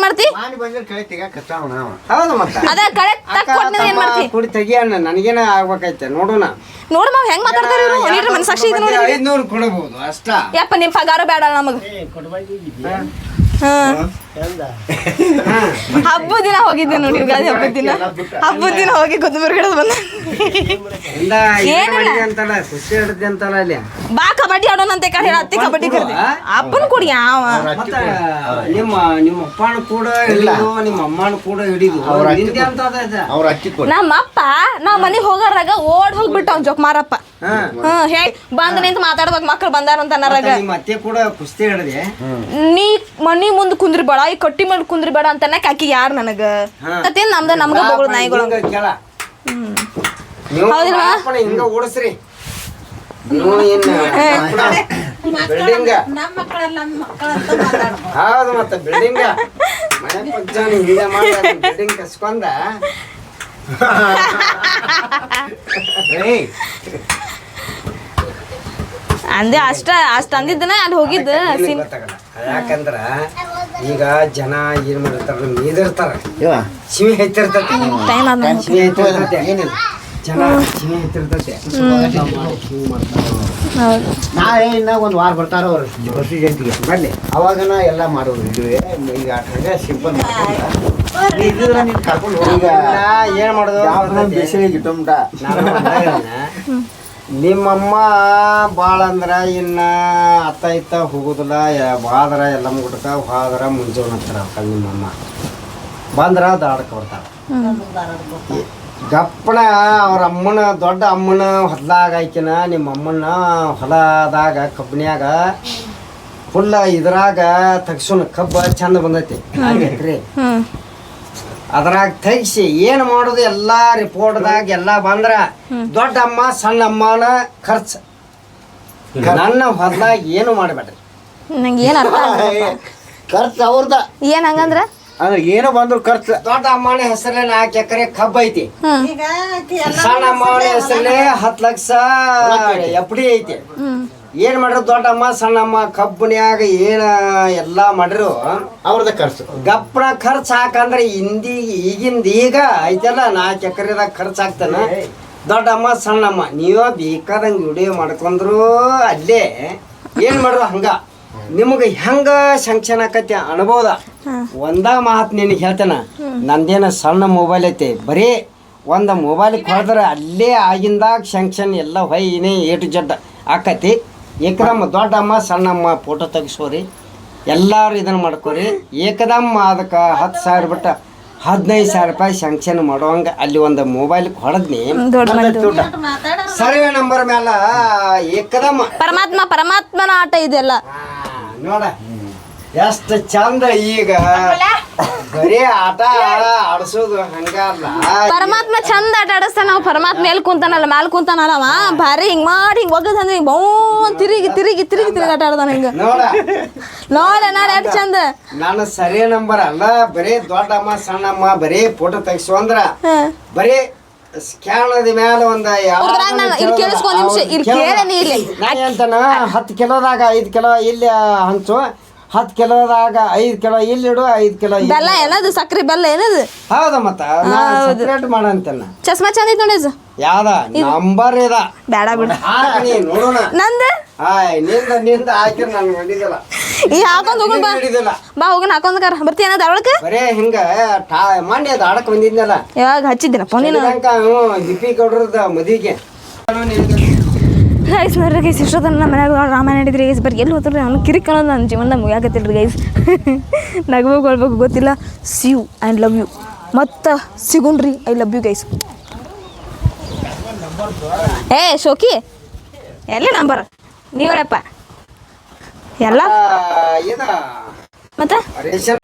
ಮಾಡ್ತಿ ಮಾಡಿ ಬಂದ್ರೆ ಕೈ ತೆಗಿಯಾಕತ್ತಾವ ನಾವು ಹೌದು ಮತ್ತ ಅದ ಕಳೆ ತಕ್ಕೊಟ್ನಿಂದ ಏನ್ ಮಾಡ್ತಿ ಕುಡಿ ತೆಗಿಯಣ್ಣ ನನಗೇನ ಆಗ್ಬೇಕೈತೆ ನೋಡೋಣ ನೋಡ್ ಮಾವ್ ಹೆಂಗ್ ಮಾತಾಡ್ತಾರ ಇವ್ರು ನೀಟ್ರ ಮನಸಾಕ್ಷಿ ಇದೆ ನೋಡಿ 500 ಕೊಡಬಹುದು ಅಷ್ಟ ಯಪ್ಪ ನಿಮ್ ಪಗಾರ ಬೇಡ ನಮಗ ಹಬ್ಬದ ದಿನ ಹೋಗಿದ್ದೆ ನೋಡಿ ಯುಗಾದಿ ಹಬ್ಬದ ದಿನ ಹೋಗಿ ಕೊತ್ತಂಬರಿ ಗಿಡದ ಬಂದ ಇಂದ ಏನ್ ಮಾಡಿದೆ ಅಂತಲ್ಲ ಖುಷಿ ಹಿಡ್ದೆ ಅಂತಲ್ಲ ಅಲ್ಲಿ ಬಾ ಕಬಡ್ಡಿ ಆಡೋಣ ಅಂತ ಹೇಳಿ ಅತ್ತಿ ಕಬಡ್ಡಿ ಕರ್ದಿ ಅಪ್ಪನ್ ಕುಡಿ ಯಾವ ಮತ್ತ ನಿಮ್ಮ ಅಪ್ಪನ ಕೂಡ ಹಿಡಿದು ನಿಮ್ಮ ಅಮ್ಮನ ಕೂಡ ಹಿಡಿದು ನಿಂದೆ ಅಂತ ಅವ್ರ ಅಕ್ಕಿ ಕೊಡಿ ನಮ್ಮ ಅಪ್ಪ ನಾವ್ ಮನಿಗ್ ಹೋಗಾರಾಗ ಓಡ್ ಹೋಗ್ಬಿಟ್ಟ ಅವ್ನ್ ಜೋಕ್ ಮಾರಪ್ಪ ಹೇಳಿ ಬಂದ ನಿಂತ ಮಾತಾಡ್ಬೇಕು ಮಕ್ಳು ಬಂದಾರ ಅಂತ ಅನ್ನರಾಗ ನಿಮ್ಮ ಅತ್ತೆ ಕೂಡ ಕುಸ್ತಿ ಹಿಡ್ದೆ ನೀ ಮನಿ ಮುಂದ್ ಕುಂದ್ರಿ ಬೇಡ ಈ ಕಟ್ಟಿ ಮೇಲೆ ಕುಂದ್ರಿ ಬೇಡ ಅಂತ ಆಕಿ ಯಾರ್ ನನಗ ಮತ್ತೇನ್ ನಮ್ದ ನಮ್ಗ ಬಗಳು ನಾಯಿಗಳು ಕೇಳ ನೀವು ಅಪ್ಪನ ಹಿಂಗ ಓಡಿಸ್ರಿ ನೀವು ಏನ್ ಬಿಲ್ಡಿಂಗ್ ನಮ್ಮ ಮಕ್ಕಳೆಲ್ಲ ನಮ್ಮ ಮಕ್ಕಳಂತ ಮಾತಾಡ್ಬೋದು ಹೌದು ಮತ್ತೆ ಬಿಲ್ಡಿಂಗ್ ಮನೆ ಪಕ್ಷ ಹಿಂಗೆ ಮಾಡಿ ಬಿಲ್ಡಿಂಗ್ ಕಸ್ಕೊಂಡ ಅಂದೆ ಅಷ್ಟ ಅಂದಿದ್ದನ ಅಲ್ಲಿ ಹೋಗಿದ್ದ ಗೊತ್ತಾಗಲ್ಲ ಯಾಕಂದ್ರ ಈಗ ಜನ ಏನ್ ಮಾಡಿರ್ತಾರ ನೀದಿರ್ತಾರ ಇವ ಶಿವಿ ಹೆಚ್ಚಿರ್ತೈತಿ ಟೈಮ್ ಆದ ಶಿವಿ ಹೆಚ್ಚಿರ್ತೈತಿ ಏನಿಲ್ಲ ಜನ ಶಿವಿ ಹೆಚ್ಚಿರ್ತೈತಿ ಹೌದು ನಾಳೆ ಇನ್ನ ಒಂದ್ ವಾರ ಬರ್ತಾರ ಅವ್ರು ಬಸ್ಸಿ ಜಯಂತಿಗೆ ಬರ್ಲಿ ಅವಾಗನ ಎಲ್ಲ ಮಾಡೋರು ಇದುವೆ ಈಗ ಹಂಗೆ ಸಿಂಪಲ್ ಇದ್ರ ನೀನ್ ಕರ್ಕೊಂಡು ಹೋಗಿ ಈಗ ಏನ್ ಮಾಡೋದು ಬೇಸಿಗೆ ಇಟ್ಟುಂಟ ನಿಮ್ಮಮ್ಮ ಭಾಳ ಅಂದ್ರ ಇನ್ನ ಅತ್ತ ಇತ್ತ ಹೋಗುದಿಲ್ಲ ಬಾದ್ರ ಎಲ್ಲ ಮುಗುಟ್ಕ ಹೋದ್ರ ಮುಂಜಾನೆ ಹತ್ತಾರ ನಿಮ್ಮಮ್ಮ ಬಂದ್ರ ದಾಡಕ್ ಬರ್ತಾರ ಗಪ್ಪಣ ಅವ್ರ ಅಮ್ಮನ ದೊಡ್ಡ ಅಮ್ಮನ ಹೊಲದಾಗ ಆಯ್ಕಿನ ನಿಮ್ಮ ಅಮ್ಮನ ಹೊಲದಾಗ ಕಬ್ಬನ್ಯಾಗ ಫುಲ್ಲ ಇದ್ರಾಗ ತಗ್ಸೋಣ ಕಬ್ಬ ಚಂದ ಬಂದೈತಿ ಎಕ್ರೆ ಅದ್ರಾಗ ತೆಗಿಸಿ ಏನ್ ಮಾಡೋದು ಎಲ್ಲಾ ರಿಪೋರ್ಟ್ದಾಗ ಎಲ್ಲಾ ಬಂದ್ರ ದೊಡ್ಡ ಅಮ್ಮ ಸಣ್ಣ ಅಮ್ಮನ ಖರ್ಚು ನನ್ನ ಹೊಲದಾಗ ಏನು ಮಾಡಬೇಡ್ರಿ ನಂಗೆ ಏನ್ ಅರ್ಥ ಆಗ್ಲಿಲ್ಲ. ಖರ್ಚು ಅವ್ರದ ಏನ್ ಹಂಗಂದ್ರ ಅಂದ್ರೆ ಏನೋ ಬಂದ್ರು ಖರ್ಚು ದೊಡ್ಡ ಅಮ್ಮನ ಹೆಸರಲ್ಲೇ 4 ಎಕರೆ ಕಬ್ಬ ಐತಿ ಈಗ ಆಕಿ ಎಲ್ಲ ಸಣ್ಣ ಅಮ್ಮನ ಹೆಸರಲ್ಲೇ 10 ಲಕ್ಷ ಎಫ್ ಡಿ ಐತಿ ಏನ್ ಮಾಡ್ರು ದೊಡ್ಡ ಅಮ್ಮ ಸಣ್ಣ ಅಮ್ಮ ಕಬ್ಬನ್ಯಾಗ ಏನ ಎಲ್ಲಾ ಮಾಡ್ರು ಅವ್ರದ ಖರ್ಚು ಗಪ್ಪನ ಖರ್ಚು ಹಾಕಂದ್ರೆ ಈಗಿಂದ ಈಗ ಐತಲ್ಲ 4 ಎಕರೆದಾಗ ಖರ್ಚು ಹಾಕ್ತಾನ ದೊಡ್ಡ ಅಮ್ಮ ಸಣ್ಣ ಅಮ್ಮ ನೀವ ಬೇಕಾದಂಗೆ ವಿಡಿಯೋ ಮಾಡ್ಕೊಂಡ್ರು ಅಲ್ಲೇ ಏನ್ ಮಾಡ್ರು ಹಂಗ ನಿಮಗೆ ಹೆಂಗ ಶಂಕ್ಷನ್ ಆಕತಿ ಅನ್ಬೋದ ಒಂದ ಮಾತು ನಿನಗೆ ಹೇಳ್ತೇನ ನಂದೇನ ಸಣ್ಣ ಮೊಬೈಲ್ ಐತಿ ಬರೀ ಒಂದು ಮೊಬೈಲ್ ಕೊಡಿದ್ರೆ ಅಲ್ಲೇ ಆಗಿಂದಾಗ ಶಂಕ್ಷನ್ ಎಲ್ಲ ಹೊಯ್ನೇ A to Z ಆಕತಿ ಏಕದಮ್ ದೊಡ್ಡಮ್ಮ ಸಣ್ಣಮ್ಮ ಫೋಟೋ ತೆಗಿಸೋರಿ ಎಲ್ಲರೂ ಇದನ್ನು ಮಾಡ್ಕೋರಿ ಏಕದಮ್ ಅದಕ್ಕೆ 10,000 ಬಿಟ್ಟು 15,000 ರೂಪಾಯಿ ಶಂಕ್ಷನ್ ಮಾಡೋಂಗ ಅಲ್ಲಿ ಒಂದು ಮೊಬೈಲ್ ಹೊಡೆದ್ನಿ ದೊಡ್ಡ ಮಂದಿ ಸರ್ವೆ ನಂಬರ್ ಮ್ಯಾಲ ಏಕದಮ್ ಪರಮಾತ್ಮನ ಆಟ ಇದೆಲ್ಲ ನೋಡ ಎಷ್ಟು ಚಂದ ಈಗ ಬರೀ ಆಟ ಆಡಿಸೋದು ಹಂಗಲ್ಲ ಪರಮಾತ್ಮ ಚಂದ ಆಟ ಆಡಿಸ್ತಾನ ನಾವು ಪರಮಾತ್ಮ ಮೇಲ್ ಕುಂತಾನಲ್ಲ ಮ್ಯಾಲ್ ಕುಂತಾನಲ್ಲ ಅವ ಭಾರಿ ಹಿಂಗ್ ಮಾಡಿ ಹಿಂಗ್ ಒಗದ್ ಅಂದ್ರೆ ಹಿಂಗ್ ಬೌ ತಿರುಗಿ ಆಟ ಆಡ್ತಾನ ಹಿಂಗ ನೋಡ ಎಷ್ಟು ಚಂದ ನನ್ನ ಸರಿ ನಂಬರ್ ಅಲ್ಲ ಬರೀ ದೊಡ್ಡಮ್ಮ ಸಣ್ಣಮ್ಮ ಬರೀ ಫೋಟೋ ತೆಗಿಸು ಅಂದ್ರ ಬರೀ ಸ್ಕ್ಯಾನ್ ಅದ ಮ್ಯಾಲ ಒಂದ ಇಲ್ಲಿ ಕೇಳಿಸ್ಕೊ ಒಂದ್ ನಿಮಿಷ ಇಲ್ಲಿ ಕೇಳನಿ ಇಲ್ಲಿ ಅಂತಾನ 10 ಕಿಲೋದಾಗ 5 ಕಿಲೋ ಇಲ್ಲಿ ಹಂಚು 10 ಕಿಲೋದಾಗ 5 ಕಿಲೋ ಇಲ್ಲಿ ಇಡು 5 ಕಿಲೋ ಬೆಲ್ಲ ಏನದು ಸಕ್ರಿ ಬೆಲ್ಲ ಏನದು ಹೌದ ಮತ್ತ ಸಪ್ರೇಟ್ ಮಾಡಂತನ ಚಸ್ಮಾ ಚಂದ ಐತಿ ನೋಡಿ ಯಾವ್ದ ನಂಬರ್ ಇದ ಬೇಡ ಬಿಡ ನೋಡೋಣ ನಂದ ನಿಂದ ಹಾಕಿರ್ ನನ್ಗೆ ಹೊಡಿದಲ್ಲ ಈ ಹಾಕೊಂಡ್ ಹೋಗೋಣ ಬಾ ಹಿಡಿದಿಲ್ಲ ಬಾ ಹೋಗೋಣ ಹಾಕೊಂಡ್ಕಾರ ಬರ್ತೀಯನ ಧಾರವಾಡಕ್ಕೆ ಬರೇ ಹಿಂಗ ಮಾಡಿ ಅದು ಆಡಕ್ ಬಂದಿದ್ನಲ್ಲ ಯಾವಾಗ ಹಚ್ಚಿದ್ದೀನ ಫೋನಿನ ದಿಪ್ಪಿ ಗೌಡ್ರದ ಮದಿಗೆ ಗೈಸ್ ನೋಡ್ರಿ ಗೈಸ್ ಇಷ್ಟೊತ್ತನ ನಮ್ಮ ಮನ್ಯಾಗ ರಾಮಾಯಣ ಹೇಳಿದ್ರಿ ಗೈಸ್ ಬರೀ ಎಲ್ಲಿ ಹೋದ್ರಿ ಅವ್ನು ಕಿರಿಕ್ ಅನ್ನೋದು ನನ್ನ ಜೀವನದಾಗ ಮುಗಿಯಾಕತ್ತಿಲ್ರಿ ಗೈಸ್ ನಗಬೇಕು ಅಳ್ಬೇಕು ಗೊತ್ತಿಲ್ಲ see you and love you ಮತ್ತು ಸಿಗುಣ್ರಿ ಐ ಲವ್ ಯು ಗೈಸ್ ಏ ಶೋಕಿ ಎಲ್ಲಿ ನಂಬರ್ ನೀವರಪ್ಪ ಎಲ್ಲ ಮತ್ತೆ ರೇಷನ್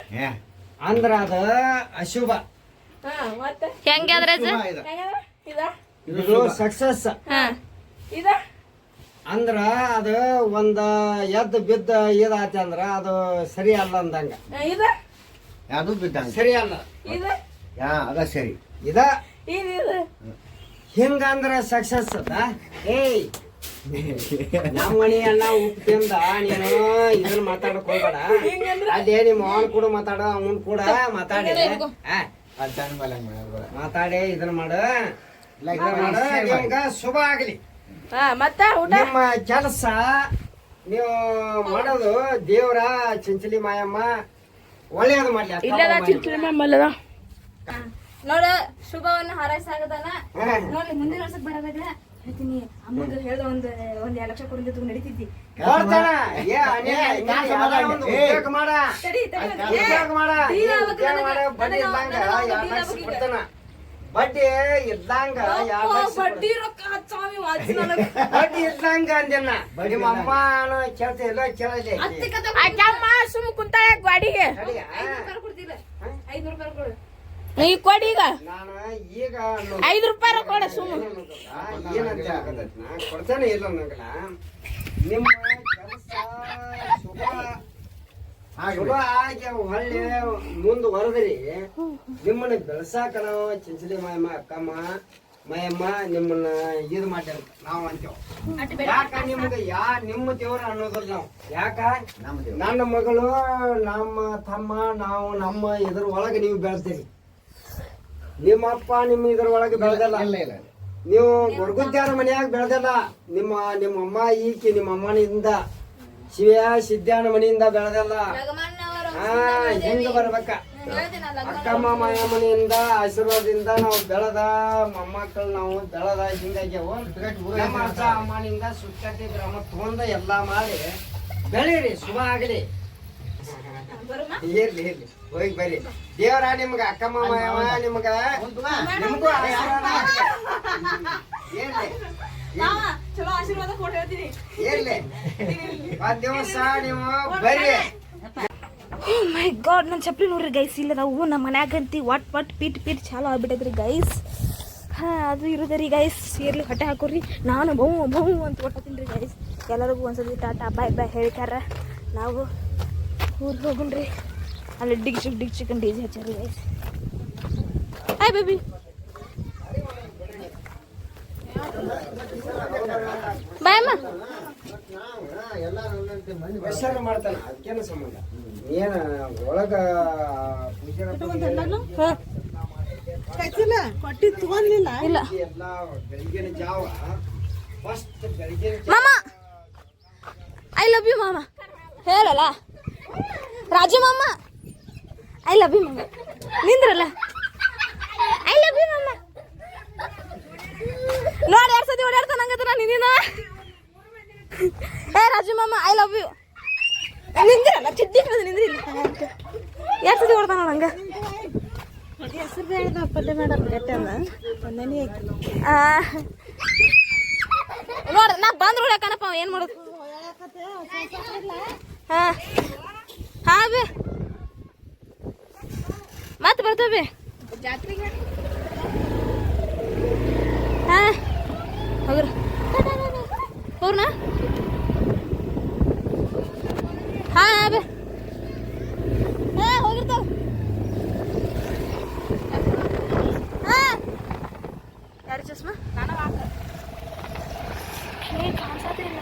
ಅಂದ್ರ ಅದ ಅಶುಭ ಹೆಂಗೆ ಅದ್ರ ಇದು ಸಕ್ಸಸ್ ಅಂದ್ರ ಅದು ಒಂದ ಎದ್ದು ಬಿದ್ದ ಇದಾತ ಅಂದ್ರ ಅದು ಸರಿ ಅಲ್ಲ ಅಂದಂಗ ಅದು ಬಿದ್ದಂಗ ಸರಿ ಅಲ್ಲ ಅದ ಸರಿ ಇದ ಹಿಂಗ ಅಂದ್ರ ಸಕ್ಸಸ್ ಅದ ಏಯ್ ನಮ್ಮ ಮನಿ ಅಣ್ಣ ಉಪ್ಪು ತಿಂದ ನೀನು ಇದನ್ನ ಮಾತಾಡಕ್ ಹೋಗ್ಬೇಡ ಅದೇ ನಿಮ್ಮ ಅವನ್ ಕೂಡ ಮಾತಾಡ ಅವನ್ ಕೂಡ ಮಾತಾಡಿ ಮಾತಾಡಿ ಇದನ್ನ ಮಾಡು ನಿಮ್ಗ ಶುಭ ಆಗ್ಲಿ ನಿಮ್ಮ ಕೆಲಸ ನೀವು ಮಾಡೋದು ದೇವ್ರ ಚಂಚಲಿ ಮಾಯಮ್ಮ ಒಳ್ಳೇದು ಮಾಡ್ಲಿ ನೋಡ ಶುಭವನ್ನ ಹಾರೈಸಾಗದಾನ ನೋಡಿ ಮುಂದಿನ ವರ್ಷಕ್ಕೆ ಬರೋದಾಗ ಹೇಳ್ತೀನಿ ಅಮ್ಮಗ ಹೇಳ್ದ ಒಂದ್ 2 ಲಕ್ಷ ಕೊಡಿದ್ದು ನಡೀತಿದ್ದಿ ಕೊಡ್ತಾನ. ಏ, ಒಂದು ಉದ್ಯೋಗ ಮಾಡ. ಉದ್ಯೋಗ ಮಾಡ. ಉದ್ಯೋಗ ಮಾಡ. ಬಡ್ಡಿ ಇದ್ದಂಗ 2 ಲಕ್ಷ ಕೊಡ್ತಾನ. ಬಡ್ಡಿ ಇದ್ದಂಗ 2 ಲಕ್ಷ ಬಡ್ಡಿ ರೊಕ್ಕ ಹಚ್ಚಾಮಿ ವಾಚಿ ನನಗ ಬಡ್ಡಿ ಇದ್ದಂಗ ಅಂದೆನ್ನ. ನಿಮ್ಮ ಅಮ್ಮನು ಕೇಳ್ತಾ ಇಲ್ಲ ಕೇಳಲಿ. ಅಮ್ಮ ಸುಮ್ ಕುಂತಾಳ ಗಾಡಿಗೆ 500 ಕೊಡ್ತಿಲ್ಲ 500 ರೂಪಾಯಿ ಕೊಡು ನೀ ಕೊಡಿ ಈಗ ನಾನು ಈಗ 5 ರೂಪಾಯಿ ಕೊಡ ಸುಮ್ಮ ಏನಂತ ಆಗದೈತಿ ನಾ ಕೊಡ್ತಾನೆ ಇಲ್ಲ ನಂಗಲ್ಲ. ನಿಮ್ಮ ಕೆಲಸ ಶುಭ ಆಗಿ ಹೊಳ್ಳಿ ಮುಂದುವರೆದ್ರಿ ನಿಮ್ಮನ್ನ ಬೆಳ್ಸಾಕ ನಾವು ಚಿಂಚಲಿ ಮಾಯಮ್ಮ ಅಕ್ಕಮ್ಮ ಮಾಯಮ್ಮ ನಿಮ್ಮನ್ನ ಇದು ಮಾಡ್ಯಾರ ನಾವು ಅಂತೇವ್. ಯಾಕ ನಿಮ್ಗೆ ನಿಮ್ಮ ದೇವ್ರ ಅನ್ನೋದಿಲ್ಲ ನಾವು. ಯಾಕ ನನ್ನ ಮಗಳು ನಮ್ಮ ತಮ್ಮ ನಾವು ನಮ್ಮ ಇದ್ರ ಒಳಗೆ ನೀವು ಬೆಳೆದ್ರಿ. ನಿಮ್ಮ ಅಪ್ಪ ನಿಮ್ಮ ಇದ್ರ ಒಳಗೆ ಬೆಳೆದಲ್ಲ. ನೀವು ಗೊರ್ಗುದ್ಯಾರ ಮನೆಯಾಗ ಬೆಳೆದಲ್ಲ. ನಿಮ್ಮ ಅಮ್ಮ ಈಕಿ ನಿಮ್ಮ ಅಮ್ಮನಿಂದ ಶಿವ ಸಿದ್ಧಾನ ಮನೆಯಿಂದ ಬೆಳೆದಲ್ಲ. ಹೆಂಗ ಬರ್ಬೇಕ ಅಕ್ಕಮ್ಮ ಮಾಯಮ್ಮನಿಂದ ಆಶೀರ್ವಾದದಿಂದ ನಾವು ಬೆಳೆದ ಮೊಮ್ಮಕ್ಕಳು ನಾವು ಬೆಳೆದ ಹಿಂಗಾಗ್ಯಾವ. ನಮ್ಮ ಅಜ್ಜ ಅಮ್ಮನಿಂದ ಸುತ್ತಟ್ಟಿ ಗ್ರಾಮ ತಗೊಂಡ ಎಲ್ಲಾ ಮಾಡಿ ಬೆಳೀರಿ. ಶುಭ ಆಗಲಿ. ಇರ್ಲಿ ಇರ್ಲಿ ಹೋಗಿ ಬರ್ರಿ. ದೇವರ ನಿಮ್ಗ ಅಕ್ಕಮ್ಮ ಮಾಯಮ್ಮ ನಿಮ್ಗ ನಿಮ್ಗೂ ಆಶೀರ್ವಾದ ಚಲೋ ಆಶೀರ್ವಾದ ಕೊಟ್ಟು ಹೇಳ್ತೀನಿ. ಇರ್ಲಿ. 1 ದಿವಸ ನೀವು ಬರ್ರಿ. ಮೈ ಗಾಡ್ ನನ್ನ ಚಪ್ಪಲಿ ನೋಡ್ರಿ ಗೈಸ್ ಇಲ್ಲ ನಾವು ನಮ್ಮ ಮನ್ಯಾಗಂತಿ ಒಟ್ ಪೀಟ್ ಚಾಲು ಆಗ್ಬಿಟ್ಟೈತ್ರಿ ಗೈಸ್. ಅದು ಇರೋದ್ರಿ ಗೈಸ್. ಇರ್ಲಿ ಹೊಟ್ಟೆ ಹಾಕೋರಿ. ನಾನು ಬಹು ಅಂತ ಹೊಟ್ಟತೀನಿ ರೀ ಗೈಸ್. ಎಲ್ಲರಿಗೂ ಒಂದ್ಸತಿ ಟಾಟಾ ಬಾಯ್ ಹೇಳ್ತಾರ. ನಾವು ಊರಿಗೆ ಹೋಗುಣ್ರಿ. ಅಲ್ಲಿ ಡಿಗ್ ಚಿಕನ್ ಡೀಜೆ ಹಚ್ಚಾರಿ ಗೈಸ್. Hi baby. ಬಾಯ್ ಅಮ್ಮ. ವಿಚಾರ ಮಾಡ್ತಾನ ಅದಕ್ಕೇನು ಸಂಬಂಧ. ಏನ ಒಳಗ ಕೊಟ್ಟಿ ತಗೊಂಡಿಲ್ಲ ಇಲ್ಲ ಎಲ್ಲ ಬೆಳಗಿನ ಜಾವ ಫಸ್ಟ್ ಬೆಳಗಿನ ಮಾಮ ಐ ಲವ್ ಯು ಮಾಮ ಹೇಳಲ್ಲ. ರಾಜು ಮಾಮ ಐ ಲವ್ ಯು ಮಾಮ ನಿಂದ್ರಲ್ಲ. ಐ ಲವ್ ಯು ಮಾಮ ನೋಡಿ 2 ಸತಿ ಓಡಾಡ್ತಾನ ಹಂಗತ್ರ ನಿನ್ನ. ಏ ರಾಜು ಮಾಮ ಐ ಲವ್ ಯು ನಿಂದ್ರಲ್ಲ. ಚಿಡ್ಡಿ ಕಳೆದು ನಿಂದ್ರಿ. 2 ಸತಿ ಓಡ್ತಾನ ಹಂಗ. ಹೆಸರು ಬೇಡ ಪಲ್ಯ ಮಾಡಲ್ಲ ಗಟ್ಟಲ್ಲ ಒಂದನೇ ನೋಡ ನಾ ಬಂದ್ರು ಯಾಕನಪ್ಪ ಏನು ಮಾಡೋದು. ಹಾಂ ಹಾಂ ಬೇ ಮತ್ತೆ ಬರ್ತವೆ ಜಾತ್ರೆಗೆ. ಹಾಂ ಹೋಗ್ರ ಹೋಗ್ರನಾ. ಹಾಂ ಹಾಂ ಬೇ ಹಾಂ ಹೋಗಿರ್ತಾವ. ಹಾಂ ಯಾರು ಚಸ್ಮಾ ನಾನು ಕಾಣಿಸತ್ತೆ ಇಲ್ಲ.